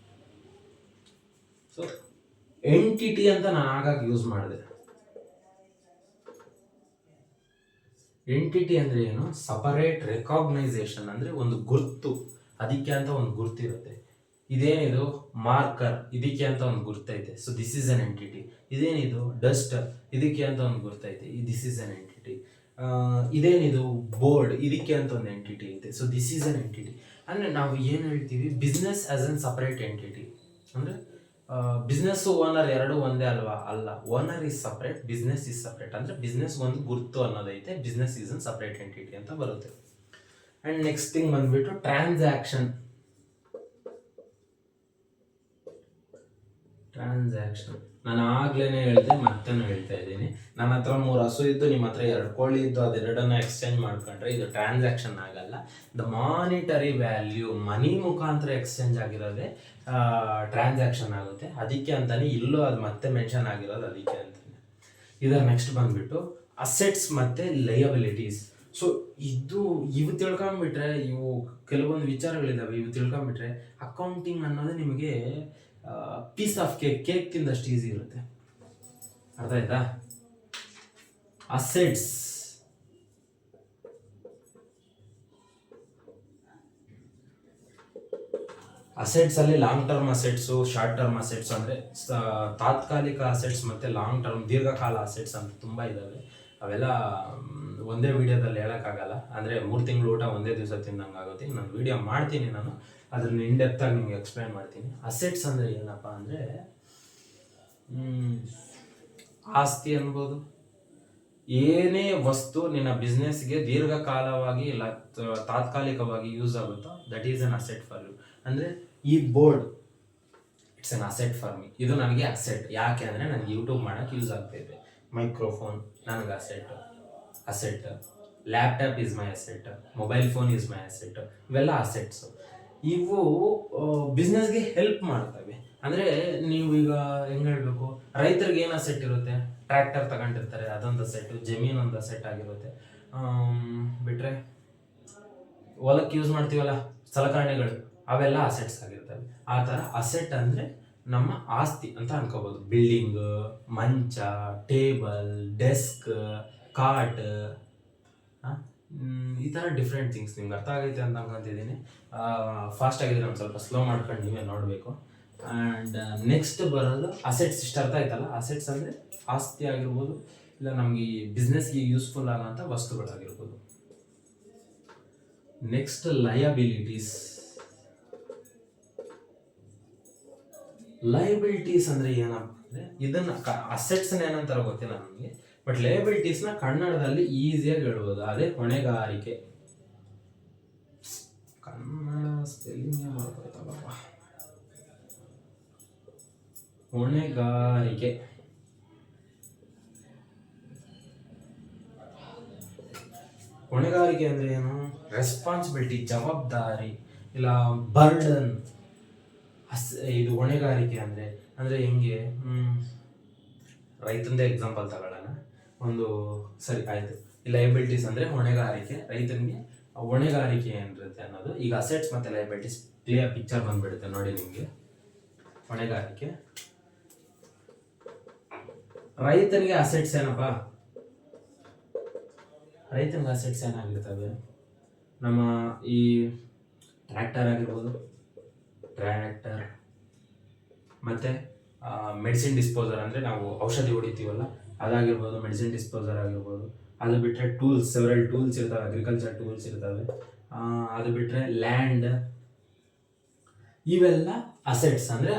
Speaker 1: ಸೊ ಎಂಟಿಟಿ ಅಂತ ನಾನು ಆಗಾಗ ಯೂಸ್ ಮಾಡಿದೆ. ಎಂಟಿಟಿ ಅಂದರೆ ಏನು? ಸಪರೇಟ್ ರೆಕಾಗ್ನೈಸೇಷನ್, ಅಂದರೆ ಒಂದು ಗುರ್ತು, ಅದಕ್ಕೆ ಅಂತ ಒಂದು ಗುರ್ತಿರುತ್ತೆ. ಇದೇನಿದು? ಮಾರ್ಕರ್, ಇದಕ್ಕೆ ಅಂತ ಒಂದು ಗುರ್ತೈತೆ. So this is an entity. ಇದೇನಿದು? ಡಸ್ಟರ್, ಇದಕ್ಕೆ ಅಂತ ಒಂದು ಗುರ್ತೈತೆ. This is an entity. ಇದೇನಿದು? ಬೋರ್ಡ್, ಇದಕ್ಕೆ ಅಂತ ಒಂದು ಎಂಟಿಟಿ ಐತೆ. So this is an entity. ಅಂದರೆ ನಾವು ಏನು ಹೇಳ್ತೀವಿ? Business as an separate entity. ಅಂದರೆ ಬಿಸ್ನೆಸ್ ಓನರ್ ಎರಡು ಒಂದೇ ಅಲ್ವಾ? ಅಲ್ಲ. Owner is separate, business is separate. ಅಂದರೆ ಬಿಸ್ನೆಸ್ ಒಂದು ಗುರ್ತು ಅನ್ನೋದೈತೆ, business is an separate entity ಅಂತ ಬರುತ್ತೆ. ಆ್ಯಂಡ್ ನೆಕ್ಸ್ಟ್ ಥಿಂಗ್ ಬಂದ್ಬಿಟ್ಟು ಟ್ರಾನ್ಸಾಕ್ಷನ್. ನಾನು ಆಗ್ಲೇನೆ ಹೇಳಿದೆ, ಮತ್ತೇನು ಹೇಳ್ತಾ ಇದ್ದೀನಿ. ನನ್ನ ಹತ್ರ 3 ಹಸು ಇದ್ದು ನಿಮ್ಮ ಹತ್ರ 2 ಕೋಳಿ ಇದ್ದು ಅದೆರಡನ್ನ ಎಕ್ಸ್ಚೇಂಜ್ ಮಾಡ್ಕೊಂಡ್ರೆ ಇದು ಟ್ರಾನ್ಸಾಕ್ಷನ್ ಆಗಲ್ಲ. ದ ಮಾನಿಟರಿ ವ್ಯಾಲ್ಯೂ, ಮನಿ ಮುಖಾಂತರ ಎಕ್ಸ್ಚೇಂಜ್ ಆಗಿರೋದೇ ಟ್ರಾನ್ಸಾಕ್ಷನ್ ಆಗುತ್ತೆ. ಅದಕ್ಕೆ ಅಂತಾನೆ ಇಲ್ಲೂ ಅದು ಮತ್ತೆ ಮೆನ್ಷನ್ ಆಗಿರೋದು ಅದಕ್ಕೆ ಅಂತಾನೆ. ಇದರ ನೆಕ್ಸ್ಟ್ ಬಂದ್ಬಿಟ್ಟು ಅಸೆಟ್ಸ್ ಮತ್ತು ಲಯಬಿಲಿಟೀಸ್. ಸೊ ಇವು ತಿಳ್ಕೊಂಬಿಟ್ರೆ, ಇವು ಕೆಲವೊಂದು ವಿಚಾರಗಳಿದ್ದಾವೆ. ಇವು ತಿಳ್ಕೊಂಬಿಟ್ರೆ ಅಕೌಂಟಿಂಗ್ ಅನ್ನೋದು ನಿಮಗೆ ಪೀಸ್ ಆಫ್ ಕೇಕ್ ತಿಂದಷ್ಟು ಈಸಿ ಇರುತ್ತೆ. ಅರ್ಥ ಆಯ್ತಾ? ಅಸೆಟ್ಸ್, ಅಲ್ಲಿ long term assets, short term assets, ಅಂದರೆ ತಾತ್ಕಾಲಿಕ ಅಸೆಟ್ಸ್ ಮತ್ತು ಲಾಂಗ್ ಟರ್ಮ್ ದೀರ್ಘಕಾಲ ಅಸೆಟ್ಸ್ ಅಂತ ತುಂಬ ಇದ್ದಾವೆ. ಅವೆಲ್ಲ ಒಂದೇ ವಿಡಿಯೋದಲ್ಲಿ ಹೇಳೋಕ್ಕಾಗಲ್ಲ. ಅಂದರೆ 3 ತಿಂಗಳು ಊಟ ಒಂದೇ ದಿವಸ ತಿಂದಂಗೆ ಆಗುತ್ತೆ. ನಾನು ವಿಡಿಯೋ ಮಾಡ್ತೀನಿ, ನಾನು ಅದನ್ನು ಇನ್ಡೆಪ್ತಾಗಿ ನಿಮ್ಗೆ ಎಕ್ಸ್ಪ್ಲೈನ್ ಮಾಡ್ತೀನಿ. ಅಸೆಟ್ಸ್ ಅಂದರೆ ಏನಪ್ಪ ಅಂದರೆ ಆಸ್ತಿ ಅನ್ಬೋದು. ಏನೇ ವಸ್ತು ನಿನ್ನ ಬಿಸ್ನೆಸ್ಗೆ ದೀರ್ಘಕಾಲವಾಗಿ ಇಲ್ಲ ತಾತ್ಕಾಲಿಕವಾಗಿ ಯೂಸ್ ಆಗುತ್ತೋ that is an asset for you. ಅಂದರೆ ಈ board it's an asset for me. ಇದು ನನಗೆ ಅಸೆಟ್. ಯಾಕೆ ಅಂದರೆ ನನಗೆ ಯೂಟ್ಯೂಬ್ ಮಾಡೋಕ್ಕೆ ಯೂಸ್ ಆಗ್ತಾಯಿದೆ. ಮೈಕ್ರೋಫೋನ್ ನನಗೆ asset. Laptop is my asset. Mobile phone is my asset. ಇವೆಲ್ಲ ಅಸೆಟ್ಸು. ಇವು ಬಿಸ್ನೆಸ್ಗೆ ಹೆಲ್ಪ್ ಮಾಡ್ತವೆ. ಅಂದರೆ ನೀವು ಈಗ ಹೆಂಗೆ ಹೇಳಬೇಕು, ರೈತರಿಗೆ ಏನು ಅಸೆಟ್ ಇರುತ್ತೆ? ಟ್ರ್ಯಾಕ್ಟರ್ ತಗೊಂಡಿರ್ತಾರೆ, ಅದೊಂದು ಅಸೆಟ್ಟು. ಜಮೀನು ಒಂದು ಅಸೆಟ್ ಆಗಿರುತ್ತೆ. ಬಿಟ್ಟರೆ ಹೊಲಕ್ಕೆ ಯೂಸ್ ಮಾಡ್ತೀವಲ್ಲ ಸಲಕರಣೆಗಳು, ಅವೆಲ್ಲ ಅಸೆಟ್ಸ್ ಆಗಿರ್ತವೆ. ಆ ಥರ ಅಸೆಟ್ ಅಂದರೆ ನಮ್ಮ ಆಸ್ತಿ ಅಂತ ಅನ್ಕೋಬೋದು. ಬಿಲ್ಡಿಂಗ್, ಮಂಚ, ಟೇಬಲ್, ಡೆಸ್ಕ್, ಕಾಟ್, ಈ ಥರ ಡಿಫ್ರೆಂಟ್ ಥಿಂಗ್ಸ್. ನಿಮ್ಗೆ ಅರ್ಥ ಆಗೈತೆ ಅಂತ ಅನ್ಕೊಂತಿದ್ದೀನಿ. ಫಾಸ್ಟ್ ಆಗಿದ್ರೆ ಒಂದು ಸ್ವಲ್ಪ ಸ್ಲೋ ಮಾಡ್ಕೊಂಡು ನೀವೇ ನೋಡಬೇಕು. ಆ್ಯಂಡ್ ನೆಕ್ಸ್ಟ್ ಬರೋದು ಅಸೆಟ್ಸ್. ಇಷ್ಟು ಅರ್ಥ ಆಯ್ತಲ್ಲ? ಅಸೆಟ್ಸ್ ಅಂದರೆ ಆಸ್ತಿ ಆಗಿರ್ಬೋದು, ಇಲ್ಲ ನಮಗೆ ಬಿಸ್ನೆಸ್ಗೆ ಯೂಸ್ಫುಲ್ ಆಗೋಂಥ ವಸ್ತುಗಳಾಗಿರ್ಬೋದು. Next liabilities. ಲಯಬಿಲಿಟೀಸ್ ಅಂದರೆ ಏನಪ್ಪ ಅಂದರೆ, ಇದನ್ನು ಅಸೆಟ್ಸ್ನ ಏನಂತಾರೆ ಗೊತ್ತಿಲ್ಲ ನನಗೆ, ಬಟ್ ಲಯಬಿಲಿಟೀಸ್ನ ಕನ್ನಡದಲ್ಲಿ ಈಸಿಯಾಗಿ ಹೇಳ್ಬೋದು. ಅದೇ ಹೊಣೆಗಾರಿಕೆ. ಕನ್ನಡ ಸ್ಪೆಲ್ಲಿಂಗ್ ಮಾಡ್ಕೊಳ್ತಾವಪ್ಪ. ಹೊಣೆಗಾರಿಕೆ. ಹೊಣೆಗಾರಿಕೆ ಅಂದರೆ ಏನು? ರೆಸ್ಪಾನ್ಸಿಬಿಲಿಟಿ, ಜವಾಬ್ದಾರಿ, ಇಲ್ಲ ಬರ್ಡನ್. ಇದು ಹೊಣೆಗಾರಿಕೆ ಅಂದರೆ ಹೆಂಗೆ? ರೈತಂದೇ ಎಕ್ಸಾಂಪಲ್ ತಗೊಳ್ಳೋಣ. ಸರಿ ಆಯಿತು. ಲಯಬಿಲಿಟೀಸ್ ಅಂದರೆ ಹೊಣೆಗಾರಿಕೆ. ರೈತನಿಗೆ ಹೊಣೆಗಾರಿಕೆ ಏನಿರುತ್ತೆ ಅನ್ನೋದು. ಈಗ ಅಸೆಟ್ಸ್ ಮತ್ತು ಲಯಬಿಲಿಟೀಸ್ ಕ್ಲಿಯರ್ ಪಿಕ್ಚರ್ ಬಂದ್ಬಿಡುತ್ತೆ ನೋಡಿ ನಿಮಗೆ. ಹೊಣೆಗಾರಿಕೆ, ರೈತನಿಗೆ ಅಸೆಟ್ಸ್ ಏನಪ್ಪ? ರೈತನಿಗೆ ಅಸೆಟ್ಸ್ ಏನಾಗಿರ್ತವೆ? ನಮ್ಮ ಈ ಟ್ರ್ಯಾಕ್ಟರ್ ಆಗಿರ್ಬೋದು, ಮತ್ತು ಮೆಡಿಸಿನ್ ಡಿಸ್ಪೋಸರ್, ಅಂದರೆ ನಾವು ಔಷಧಿ ಹೊಡಿತೀವಲ್ಲ ಅದಾಗಿರ್ಬೋದು, ಮೆಡಿಸಿನ್ ಡಿಸ್ಪೋಸರ್ ಆಗಿರ್ಬೋದು. ಅದು ಬಿಟ್ಟರೆ ಟೂಲ್ಸ್, ಸೆವೆರಲ್ ಟೂಲ್ಸ್ ಇರ್ತವೆ, ಅಗ್ರಿಕಲ್ಚರ್ ಟೂಲ್ಸ್ ಇರ್ತವೆ. ಅದು ಬಿಟ್ಟರೆ ಲ್ಯಾಂಡ್. ಇವೆಲ್ಲ ಅಸೆಟ್ಸ್, ಅಂದರೆ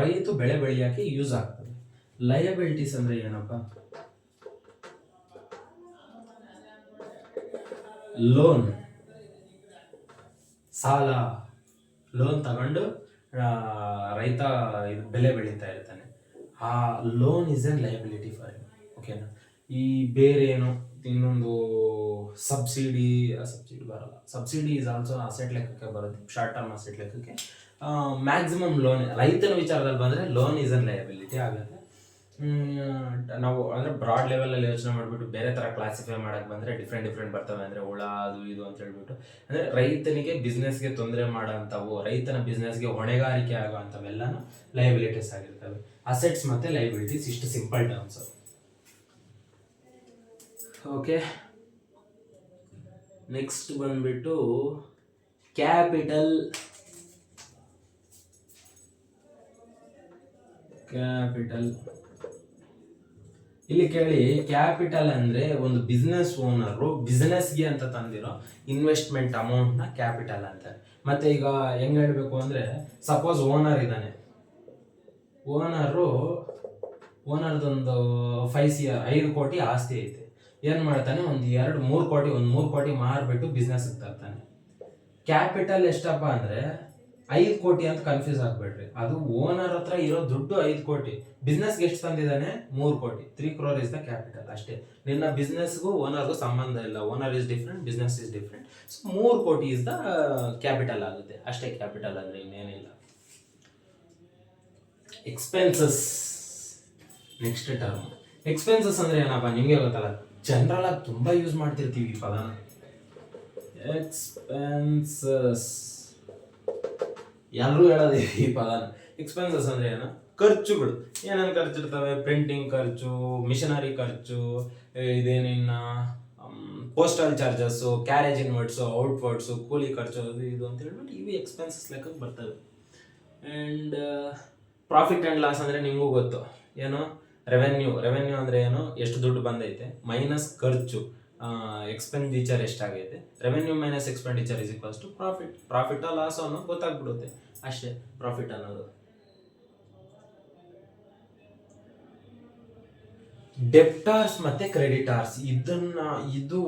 Speaker 1: ರೈತ ಬೆಳೆ ಬೆಳೆಯೋಕ್ಕೆ ಯೂಸ್ ಆಗ್ತದೆ. ಲಯಬಿಲಿಟೀಸ್ ಅಂದರೆ ಏನಪ್ಪ? ಲೋನ್, ಸಾಲ, ಲೋನ್ ತಗೊಂಡು ರೈತ ಬೆಲೆ ಬೆಳೀತಾ ಇರ್ತಾನೆ. ಆ loan is an liability for you. ಓಕೆನಾ? ಈ ಬೇರೆ ಏನು ಇನ್ನೊಂದು ಸಬ್ಸಿಡಿ ಬರಲ್ಲ. ಸಬ್ಸಿಡಿ ಇಸ್ ಆಲ್ಸೋ ಅಸೆಟ್ ಲೆಕ್ಕಕ್ಕೆ ಬರುತ್ತೆ, ಶಾರ್ಟ್ ಟರ್ಮ್ ಅಸೆಟ್ ಲೆಕ್ಕಕ್ಕೆ. ಮ್ಯಾಕ್ಸಿಮಮ್ ಲೋನ್, ರೈತನ ವಿಚಾರದಲ್ಲಿ ಬಂದರೆ ಲೋನ್ ಈಸ್ ಅನ್ ಲಯಬಿಲಿಟಿ ಆಗುತ್ತೆ. ನಾವು ಅಂದರೆ ಬ್ರಾಡ್ ಲೆವೆಲಲ್ಲಿ ಯೋಚನೆ ಮಾಡಿಬಿಟ್ಟು ಬೇರೆ ಥರ ಕ್ಲಾಸಿಫೈ ಮಾಡೋಕ್ಕೆ ಬಂದರೆ ಡಿಫ್ರೆಂಟ್ ಬರ್ತವೆ. ಅಂದರೆ ಹುಳ ಅದು ಇದು ಅಂತ ಹೇಳ್ಬಿಟ್ಟು, ಅಂದರೆ ರೈತನಿಗೆ ಬಿಸ್ನೆಸ್ಗೆ ತೊಂದರೆ ಮಾಡೋಂಥವು, ರೈತನ ಬಿಸ್ನೆಸ್ಗೆ ಹೊಣೆಗಾರಿಕೆ ಆಗೋ ಅಂಥವೆಲ್ಲನೂ ಲಯಬಿಲಿಟೀಸ್ ಆಗಿರ್ತವೆ. ಅಸೆಟ್ಸ್ ಮತ್ತು ಲಯಬಿಲಿಟೀಸ್, ಇಷ್ಟು ಸಿಂಪಲ್ ಟರ್ಮ್ಸ್. ಓಕೆ, ನೆಕ್ಸ್ಟ್ ಬಂದ್ಬಿಟ್ಟು ಕ್ಯಾಪಿಟಲ್. ಇಲ್ಲಿ ಕೇಳಿ, ಕ್ಯಾಪಿಟಲ್ ಅಂದ್ರೆ ಒಂದು ಬಿಸ್ನೆಸ್ ಓನರು ಬಿಸ್ನೆಸ್ಗೆ ಅಂತ ತಂದಿರೋ ಇನ್ವೆಸ್ಟ್ಮೆಂಟ್ ಅಮೌಂಟ್ನ ಕ್ಯಾಪಿಟಲ್ ಅಂತಾರೆ. ಮತ್ತೆ ಈಗ ಹೆಂಗ್ ಹೇಳ್ಬೇಕು ಅಂದ್ರೆ, ಸಪೋಸ್ ಓನರ್ ಇದ್ದಾನೆ, ಓನರ್ದೊಂದು 5 ಕೋಟಿ ಆಸ್ತಿ ಐತೆ. ಏನ್ ಮಾಡ್ತಾನೆ, ಒಂದು 3 ಕೋಟಿ ಮಾರ್ಬಿಟ್ಟು ಬಿಸ್ನೆಸ್ ತರ್ತಾನೆ. ಕ್ಯಾಪಿಟಲ್ ಎಷ್ಟಪ್ಪ ಅಂದ್ರೆ 5 ಕೋಟಿ ಅಂತ ಕನ್ಫ್ಯೂಸ್ ಆಗ್ಬೇಡ್ರಿ. ಅದು ಓನರ್ ಹತ್ರ ಇರೋ ದುಡ್ಡು 5 ಕೋಟಿ, ಬಿಸ್ನೆಸ್ಗೆ ಎಷ್ಟು ತಂದಿದ್ದಾನೆ 3 ಕೋಟಿ. 3 crore ಇಸ್ ದ ಕ್ಯಾಪಿಟಲ್ ಅಷ್ಟೇ. ನಿನ್ನ ಬಿಸ್ನೆಸ್ಗೂ ಓನರ್ಗೂ ಸಂಬಂಧ ಇಲ್ಲ. Owner is different, business is different. So 3 ಕೋಟಿ ಇಸ್ ದ ಕ್ಯಾಪಿಟಲ್ ಆಗುತ್ತೆ ಅಷ್ಟೇ. ಕ್ಯಾಪಿಟಲ್ ಅಂದ್ರೆ ಇನ್ನೇನಿಲ್ಲ. Expenses, next term. ಎಕ್ಸ್ಪೆನ್ಸಸ್ ಅಂದ್ರೆ ಏನಪ್ಪ, ನಿಮ್ಗೆ ಗೊತ್ತಲ್ಲ, ಜನರಲ್ ಆಗಿ ತುಂಬಾ ಯೂಸ್ ಮಾಡ್ತಿರ್ತೀವಿ ಈ ಪದನ. ಎಕ್ಸ್ಪೆನ್ಸಸ್ ಎಲ್ಲರೂ ಹೇಳೋದು ಈ ಪದನ. ಎಕ್ಸ್ಪೆನ್ಸಸ್ ಅಂದ್ರೆ ಏನು, ಖರ್ಚುಗಳು. ಏನೇನು ಖರ್ಚು ಇರ್ತವೆ, ಪ್ರಿಂಟಿಂಗ್ ಖರ್ಚು, ಮಿಷನರಿ ಖರ್ಚು, ಇದೇನಿನ್ನ ಪೋಸ್ಟಲ್ ಚಾರ್ಜಸ್ಸು, ಕ್ಯಾರೇಜ್ ಇನ್ವರ್ಡ್ಸು, ಔಟ್ವರ್ಡ್ಸು, ಕೂಲಿ ಖರ್ಚು, ಅದು ಇದು ಅಂತ ಹೇಳ್ಬಿಟ್ಟು ಇವು ಎಕ್ಸ್ಪೆನ್ಸಸ್ ಲೆಕ್ಕಕ್ಕೆ ಬರ್ತವೆ. ಆ್ಯಂಡ್ ಪ್ರಾಫಿಟ್ ಆ್ಯಂಡ್ ಲಾಸ್ ಅಂದರೆ ನಿಮಗೂ ಗೊತ್ತು ಏನು, ರೆವೆನ್ಯೂ ಅಂದರೆ ಏನು, ಎಷ್ಟು ದುಡ್ಡು ಬಂದೈತೆ ಮೈನಸ್ ಖರ್ಚು, ಎಕ್ಸ್ಪೆಂಡಿಚರ್ ಎಷ್ಟಾಗೈತೆ. Revenue minus expenditure is equals to profit. Profit loss ಅನ್ನೋದು ಗೊತ್ತಾಗ್ಬಿಡುತ್ತೆ ಅಷ್ಟೇ, ಪ್ರಾಫಿಟ್ ಅನ್ನೋದು. ಡೆಪ್ಟಾರ್ಸ್ ಮತ್ತೆ ಕ್ರೆಡಿಟಾರ್ಸ್, ಇದು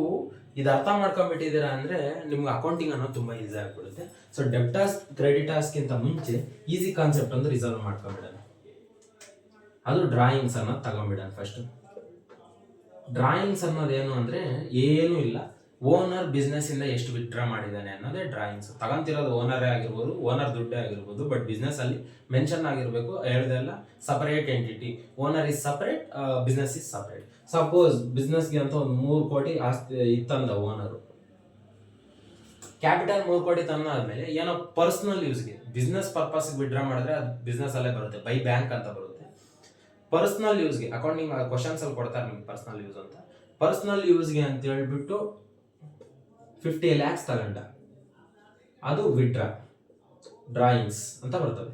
Speaker 1: ಅರ್ಥ ಮಾಡ್ಕೊಂಡ್ಬಿಟ್ಟಿದ್ದೀರಾ ಅಂದ್ರೆ ನಿಮ್ಗೆ ಅಕೌಂಟಿಂಗ್ ಅನ್ನೋದು ತುಂಬಾ ಈಸಿ ಆಗ್ಬಿಡುತ್ತೆ. ಸೊ ಡೆಪ್ಟಾರ್ಸ್ ಕ್ರೆಡಿಟಾರ್ಸ್ಗಿಂತ ಮುಂಚೆ ಈಸಿ ಕಾನ್ಸೆಪ್ಟ್ ಒಂದು ರಿಸರ್ವ್ ಮಾಡ್ಕೊಂಡ್ಬಿಡೋಣ. ಅದು ಡ್ರಾಯಿಂಗ್ಸ್ ಅನ್ನೋದು ತಗೊಂಡ್ಬಿಡೋಣ ಫಸ್ಟ್. ಡ್ರಾಯಿಂಗ್ಸ್ ಅನ್ನೋದೇನು ಅಂದ್ರೆ ಏನೂ ಇಲ್ಲ, ಓನರ್ ಬಿಸ್ನೆಸ್ ಇಂದ ಎಷ್ಟು ವಿತ್ಡ್ರಾ ಮಾಡಿದ್ದಾನೆ ಅನ್ನೋದೇ ಡ್ರಾಯಿಂಗ್ಸ್. ತಗೊಂತಿರೋದು ಓನರೇ ಆಗಿರ್ಬೋದು, ಓನರ್ ದುಡ್ಡೇ ಆಗಿರ್ಬೋದು, ಬಟ್ ಬಿಸ್ನೆಸ್ ಅಲ್ಲಿ ಮೆನ್ಷನ್ ಆಗಿರ್ಬೇಕು. ಹೇಳ್ದೆಲ್ಲ separate entity, owner is separate, business is separate. Suppose ಬಿಸ್ನೆಸ್ಗೆ ಅಂತ ಒಂದು 3 ಕೋಟಿ ಆಸ್ತಿ ಇತ್ತಂದ ಓನರು, ಕ್ಯಾಪಿಟಲ್ 3 ಕೋಟಿ ತಂದಾದ್ಮೇಲೆ ಏನೋ ಪರ್ಸನಲ್ ಯೂಸ್ಗೆ, ಬಿಸ್ನೆಸ್ ಪರ್ಪಸ್ಗೆ ವಿಡ್ರಾ ಮಾಡಿದ್ರೆ ಅದು ಬಿಸ್ನೆಸ್ ಅಲ್ಲೇ ಬರುತ್ತೆ, ಬೈ ಬ್ಯಾಂಕ್ ಅಂತ ಬರುತ್ತೆ. ಪರ್ಸನಲ್ ಯೂಸ್ಗೆ ಅಕೌಂಟಿಂಗ್ ಕ್ವಶನ್ಸ್ ಅಲ್ಲಿ ಕೊಡ್ತಾರೆ ನಿಮ್ಗೆ ಪರ್ಸನಲ್ ಯೂಸ್ ಅಂತ. ಪರ್ಸನಲ್ ಯೂಸ್ಗೆ ಅಂತ ಹೇಳ್ಬಿಟ್ಟು 50 lakhs ತಗೊಂಡ, ಅದು ವಿಡ್ರಾ ಡ್ರಾಯಿಂಗ್ಸ್ ಅಂತ ಬರ್ತದೆ.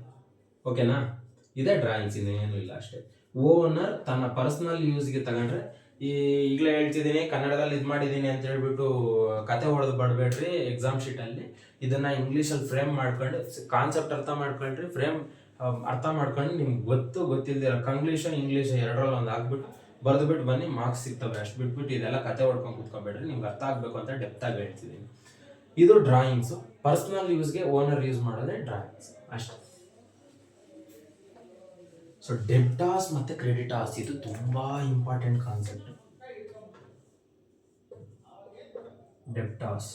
Speaker 1: ಓಕೆನಾ, ಇದೇ ಡ್ರಾಯಿಂಗ್ಸ್, ಇನ್ನೇನು ಇಲ್ಲ ಅಷ್ಟೇ. ಓನರ್ ತನ್ನ ಪರ್ಸನಲ್ ಯೂಸ್ಗೆ ತಗೊಂಡ್ರೆ, ಈಗಲೇ ಹೇಳ್ತಿದ್ದೀನಿ ಕನ್ನಡದಲ್ಲಿ ಇದು ಮಾಡಿದ್ದೀನಿ ಅಂತ ಹೇಳ್ಬಿಟ್ಟು ಕತೆ ಹೊಡೆದು ಬಡಬೇಡ್ರಿ. ಎಕ್ಸಾಮ್ ಶೀಟಲ್ಲಿ ಇದನ್ನ ಇಂಗ್ಲೀಷಲ್ಲಿ ಫ್ರೇಮ್ ಮಾಡ್ಕೊಂಡು, ಕಾನ್ಸೆಪ್ಟ್ ಅರ್ಥ ಮಾಡ್ಕೊಂಡ್ರಿ, ಫ್ರೇಮ್ ಅರ್ಥ ಮಾಡ್ಕೊಂಡು ನಿಮ್ಗೆ ಗೊತ್ತಿಲ್ದಿರ ಕಂಗ್ಲೀಷ್ ಇಂಗ್ಲೀಷ್ ಎರಡರಲ್ಲಿ ಒಂದು ಹಾಕ್ಬಿಟ್ಟು ಬರೆದು ಬಿಟ್ಟು ಬನ್ನಿ, ಮಾರ್ಕ್ಸ್ ಸಿಗ್ತವೆ. ಅಷ್ಟು ಬಿಟ್ಬಿಟ್ಟು ಇದೆಲ್ಲ ಕತೆ ಹೊಡ್ಕೊಂಡು ಕೂತ್ಕೊಬೇಡ್ರಿ. ನಿಮ್ಗೆ ಅರ್ಥ ಆಗಬೇಕು ಅಂತ ಡೆಪ್ತ್ ಆಗಿ ಹೇಳ್ತಿದ್ದೀನಿ. ಇದು ಡ್ರಾಯಿಂಗ್ಸು. ಪರ್ಸನಲ್ ಯೂಸ್ಗೆ ಓನರ್ ಯೂಸ್ ಮಾಡೋದೇ ಡ್ರಾಯಿಂಗ್ಸ್ ಅಷ್ಟೇ. ಸೊ ಡೆಬ್ಟಾರ್ಸ್ ಮತ್ತೆ ಕ್ರೆಡಿಟಾರ್ಸ್, ಇದು ತುಂಬಾ ಇಂಪಾರ್ಟೆಂಟ್ ಕಾನ್ಸೆಪ್ಟ್. ಡೆಬ್ಟಾರ್ಸ್,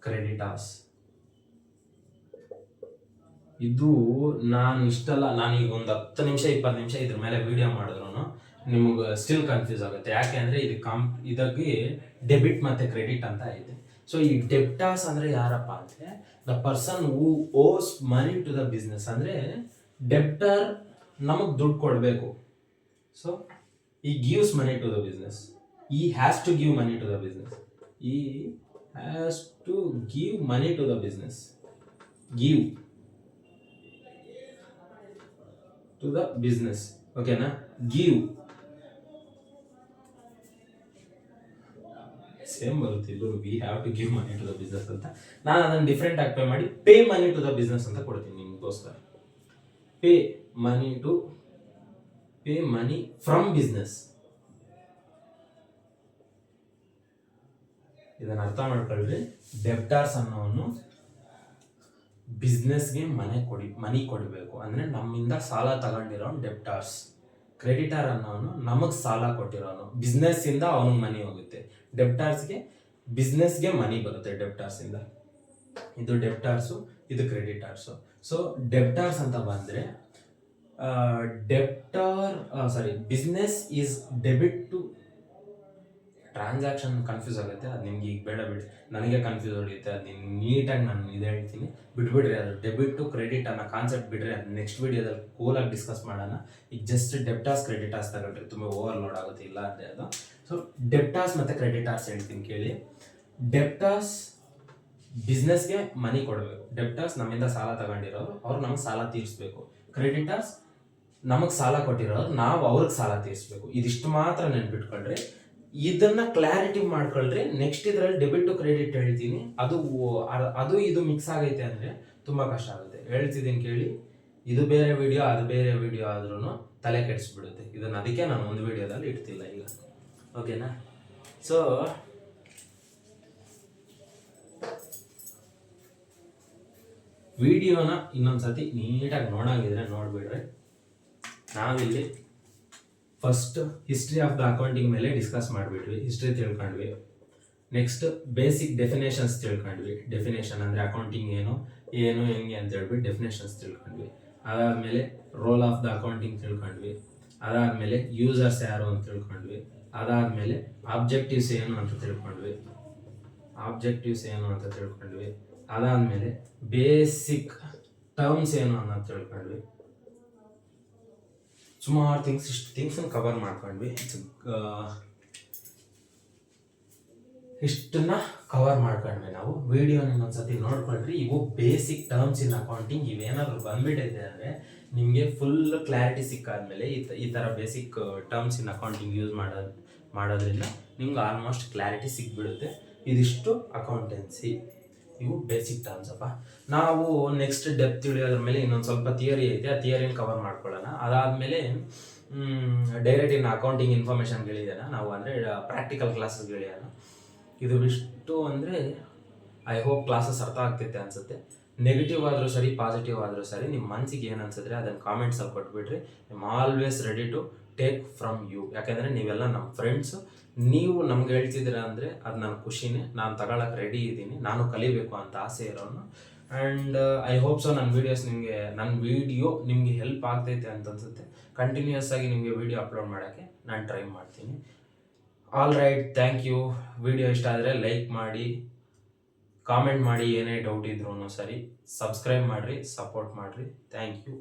Speaker 1: ಕ್ರೆಡಿಟಾರ್ಸ್, ಇದು ನಾನು ಈಗ ಒಂದು 10 ನಿಮಿಷ 20 ನಿಮಿಷ ಇದ್ರ ಮೇಲೆ ವಿಡಿಯೋ ಮಾಡಿದ್ರು ನಿಮ್ಗೆ ಸ್ಟಿಲ್ ಕನ್ಫ್ಯೂಸ್ ಆಗುತ್ತೆ. ಯಾಕೆ ಅಂದ್ರೆ ಇದಕ್ಕೆ ಡೆಬಿಟ್ ಮತ್ತೆ ಕ್ರೆಡಿಟ್ ಅಂತ ಇದೆ. ಸೊ ಈ ಡೆಬ್ಟಾರ್ಸ್ ಅಂದ್ರೆ ಯಾರಪ್ಪ ಅಂದ್ರೆ, the person who owes money to the business. ಅಂದ್ರೆ ಡೆಬ್ಟರ್ ನಮಗ್ ದುಡ್ಡು ಕೊಡಬೇಕು. So he gives money to the business, he has to give money to the business, he has to give money to the business, give to the business. ಓಕೆನಾ, ಗಿವ್ ಸೇಮ್ ಬರುತ್ತೆ ಇದು, we have to give money to the business ಅಂತ. ನಾನು ಅದನ್ನು ಡಿಫ್ರೆಂಟ್ ಆಗಿ ಪೇ ಮಾಡಿ pay money to the business ಅಂತ ಕೊಡ್ತೀನಿ ನಿಮಗೋಸ್ಕರ. Pay money from business. ಇದನ್ನ ಅರ್ಥ ಮಾಡ್ಕೊಳ್ರಿ. ಡೆಬ್ಟಾರ್ಸ್ ಅನ್ನೋನು ಬಿಸ್ನೆಸ್ಗೆ ಮನಿ ಕೊಡಬೇಕು, ಅಂದ್ರೆ ನಮ್ಮಿಂದ ಸಾಲ ತಗೊಂಡಿರೋ ಡೆಬ್ಟಾರ್ಸ್. ಕ್ರೆಡಿಟರ್ ಅನ್ನೋನು ನಮಗೆ ಸಾಲ ಕೊಟ್ಟಿರೋನು, ಬಿಸ್ನೆಸ್ಸಿಂದ ಅವನಿಗೆ ಮನಿ ಹೋಗುತ್ತೆ. ಡೆಬ್ಟಾರ್ಸ್ಗೆ ಬಿಸ್ನೆಸ್ಗೆ ಮನಿ ಬರುತ್ತೆ ಡೆಬ್ಟಾರ್ಸಿಂದ. ಇದು ಡೆಬ್ಟಾರ್ಸು, ಇದು ಕ್ರೆಡಿಟಾರ್ಸು. ಸೊ ಡೆಬ್ಟಾರ್ಸ್ ಅಂತ ಬಂದರೆ business is debit to transaction. Confuse ಆಗುತ್ತೆ, ಅದು ನಿಮ್ಗೆ ಈಗ ಬೇಡ ಬಿಡಿ, ನನಗೆ ಕನ್ಫ್ಯೂಸ್ ಹೊಡೆಯುತ್ತೆ. ಅದು ನೀಟಾಗಿ ನಾನು ಇದು ಹೇಳ್ತೀನಿ, ಬಿಟ್ಬಿಡ್ರಿ. ಅದು ಡೆಬಿಟ್ ಟು ಕ್ರೆಡಿಟ್ ಅನ್ನೋ ಕಾನ್ಸೆಪ್ಟ್ ಬಿಡ್ರಿ, ಅದು ನೆಕ್ಸ್ಟ್ ವೀಡಿಯೋದಲ್ಲಿ ಕೂಲಾಗಿ ಡಿಸ್ಕಸ್ ಮಾಡೋಣ. ಈಗ ಜಸ್ಟ್ ಡೆಬ್ಟಾರ್ಸ್ ಕ್ರೆಡಿಟಾರ್ಸ್ ತಗೊಳ್ರಿ, ತುಂಬ ಓವರ್ಲೋಡ್ ಆಗುತ್ತೆ ಇಲ್ಲ ಅಂದರೆ ಅದು. ಸೊ ಡೆಬ್ಟಾರ್ಸ್ ಮತ್ತು ಕ್ರೆಡಿಟಾರ್ಸ್ ಹೇಳ್ತೀನಿ ಕೇಳಿ. ಡೆಬ್ಟಾರ್ಸ್ ಬಿಸ್ನೆಸ್ಗೆ ಮನಿ ಕೊಡಬೇಕು. ಡೆಬ್ಟಾರ್ಸ್ ನಮ್ಮಿಂದ ಸಾಲ ತಗೊಂಡಿರೋರು, ಅವ್ರು ನಮಗೆ ಸಾಲ ತೀರಿಸ್ಬೇಕು. ಕ್ರೆಡಿಟಾರ್ಸ್ ನಮಗೆ ಸಾಲ ಕೊಟ್ಟಿರೋರು, ನಾವು ಅವ್ರಿಗೆ ಸಾಲ ತೀರಿಸ್ಬೇಕು. ಇದಿಷ್ಟು ಮಾತ್ರ ನೆನ್ಪಿಟ್ಕೊಳ್ರಿ. ಇದನ್ನ ಕ್ಲಾರಿಟಿ ಮಾಡ್ಕೊಳ್ರಿ. ನೆಕ್ಸ್ಟ್ ಇದರಲ್ಲಿ ಡೆಬಿಟ್ ಟು ಕ್ರೆಡಿಟ್ ಹೇಳ್ತೀನಿ, ಅದು ಇದು ಮಿಕ್ಸ್ ಆಗೈತೆ ಅಂದರೆ ತುಂಬ ಕಷ್ಟ ಆಗುತ್ತೆ. ಹೇಳ್ತಿದ್ದೀನಿ ಕೇಳಿ, ಇದು ಬೇರೆ ವಿಡಿಯೋ ಅದು ಬೇರೆ ವಿಡಿಯೋ ಆದ್ರೂ ತಲೆ ಕೆಡಿಸ್ಬಿಡುತ್ತೆ. ಇದನ್ನು ಅದಕ್ಕೆ ನಾನು ಒಂದು ವಿಡಿಯೋದಲ್ಲಿ ಇಡ್ತಿಲ್ಲ ಈಗ, ಓಕೆನಾ? ಸೊ ವಿಡಿಯೋನ ಇನ್ನೊಂದ್ಸತಿ ನೀಟಾಗಿ ನೋಡಂಗಿದ್ರೆ ನೋಡ್ಬಿಡ್ರಿ. ನಾವಿಲ್ಲಿ first history of the accounting ಮೇಲೆ ಡಿಸ್ಕಸ್ ಮಾಡಿಬಿಟ್ವಿ, ಹಿಸ್ಟ್ರಿ ತಿಳ್ಕೊಂಡ್ವಿ. ನೆಕ್ಸ್ಟ್ ಬೇಸಿಕ್ ಡೆಫಿನೇಷನ್ಸ್ ತಿಳ್ಕೊಂಡ್ವಿ. ಡೆಫಿನೇಷನ್ ಅಂದರೆ ಅಕೌಂಟಿಂಗ್ ಏನು ಹೆಂಗೆ ಅಂತ ಹೇಳ್ಬಿಟ್ಟು ಡೆಫಿನೇಷನ್ಸ್ ತಿಳ್ಕೊಂಡ್ವಿ. ಅದಾದಮೇಲೆ ರೋಲ್ ಆಫ್ ದ ಅಕೌಂಟಿಂಗ್ ತಿಳ್ಕೊಂಡ್ವಿ. ಅದಾದಮೇಲೆ ಯೂಸರ್ಸ್ ಯಾರು ಅಂತ ತಿಳ್ಕೊಂಡ್ವಿ. ಅದಾದಮೇಲೆ ಆಬ್ಜೆಕ್ಟಿವ್ಸ್ ಏನು ಅಂತ ತಿಳ್ಕೊಂಡ್ವಿ. ಅದಾದಮೇಲೆ ಬೇಸಿಕ್ ಟರ್ಮ್ಸ್ ಏನು ಅನ್ನೋದು ತಿಳ್ಕೊಂಡ್ವಿ. ಸುಮಾರು ಇಷ್ಟು ಥಿಂಗ್ಸನ್ನು ಕವರ್ ಮಾಡ್ಕೊಂಡ್ವಿ. ಇಷ್ಟನ್ನ ಕವರ್ ಮಾಡ್ಕೊಂಡ್ವಿ ನಾವು. ವಿಡಿಯೋನ ಇನ್ನೊಂದ್ಸತಿ ನೋಡ್ಕೊಂಡ್ರಿ. ಇವು ಬೇಸಿಕ್ ಟರ್ಮ್ಸ್ ಇನ್ ಅಕೌಂಟಿಂಗ್. ಇವೇನಾದ್ರು ಬಂದ್ಬಿಟ್ಟೈತೆ ಅಂದರೆ ನಿಮಗೆ ಫುಲ್ ಕ್ಲಾರಿಟಿ ಸಿಕ್ಕಾದ್ಮೇಲೆ ಈ ಥರ ಬೇಸಿಕ್ ಟರ್ಮ್ಸ್ ಇನ್ ಅಕೌಂಟಿಂಗ್ ಯೂಸ್ ಮಾಡೋದ್ರಿಂದ ನಿಮ್ಗೆ ಆಲ್ಮೋಸ್ಟ್ ಕ್ಲಾರಿಟಿ ಸಿಕ್ಬಿಡುತ್ತೆ. ಇದಿಷ್ಟು ಅಕೌಂಟೆನ್ಸಿ, ಇವು ಬೇಸಿಕ್ ಟರ್ಮ್ಸ್ ಅಪ್ಪ. ನಾವು ನೆಕ್ಸ್ಟ್ ಡೆಪ್ತ್ ತಿಳಿಯೋದ್ರ ಮೇಲೆ ಇನ್ನೊಂದು ಸ್ವಲ್ಪ ಥಿಯರಿ ಐತೆ, ಆ ಥಿಯರಿನ ಕವರ್ ಮಾಡ್ಕೊಳ್ಳೋಣ. ಅದಾದಮೇಲೆ ಡೈರೆಕ್ಟ್ ಇನ್ ಅಕೌಂಟಿಂಗ್ ಇನ್ಫಾರ್ಮೇಷನ್ಗಳಿದೆಯಲ್ಲ ನಾವು, ಅಂದರೆ ಪ್ರಾಕ್ಟಿಕಲ್ ಕ್ಲಾಸಸ್ಗಳಿದೆಯಲ್ಲ, ಇದು ಇಷ್ಟು ಅಂದರೆ ಐ ಹೋಪ್ ಕ್ಲಾಸಸ್ ಅರ್ಥ ಆಗ್ತೈತೆ ಅನಿಸುತ್ತೆ. ನೆಗೆಟಿವ್ ಆದರೂ ಸರಿ, ಪಾಸಿಟಿವ್ ಆದರೂ ಸರಿ, ನಿಮ್ಮ ಮನಸ್ಸಿಗೆ ಏನು ಅನ್ಸಿದ್ರೆ ಅದನ್ನು ಕಾಮೆಂಟ್ಸಲ್ಲಿ ಕೊಟ್ಬಿಟ್ರಿ. I am always ready to take from you. ಯಾಕೆಂದರೆ ನೀವೆಲ್ಲ ನಮ್ಮ ಫ್ರೆಂಡ್ಸು. ನೀವು ನಮ್ಗೆ ಹೇಳ್ತಿದ್ದೀರಾ ಅಂದರೆ ಅದು ನನ್ನ ಖುಷಿನೇ. ನಾನು ತಗೊಳಕ್ಕೆ ರೆಡಿ ಇದ್ದೀನಿ, ನಾನು ಕಲಿಬೇಕು ಅಂತ ಆಸೆ ಇರೋನು. ಆ್ಯಂಡ್ ಐ ಹೋಪ್ ಸೊ ನನ್ನ ವಿಡಿಯೋ ನಿಮಗೆ ಹೆಲ್ಪ್ ಆಗ್ತೈತೆ ಅಂತ ಅನ್ಸುತ್ತೆ. ಕಂಟಿನ್ಯೂಸ್ ಆಗಿ ನಿಮಗೆ ವಿಡಿಯೋ ಅಪ್ಲೋಡ್ ಮಾಡೋಕ್ಕೆ ನಾನು ಟ್ರೈ ಮಾಡ್ತೀನಿ. All right, thank you. Video ಇಷ್ಟ ಆದರೆ ಲೈಕ್ ಮಾಡಿ, ಕಾಮೆಂಟ್ ಮಾಡಿ, ಏನೇ ಡೌಟ್ ಇದ್ರೂ ಸರಿ. ಸಬ್ಸ್ಕ್ರೈಬ್ ಮಾಡಿರಿ, ಸಪೋರ್ಟ್ ಮಾಡಿರಿ. Thank you.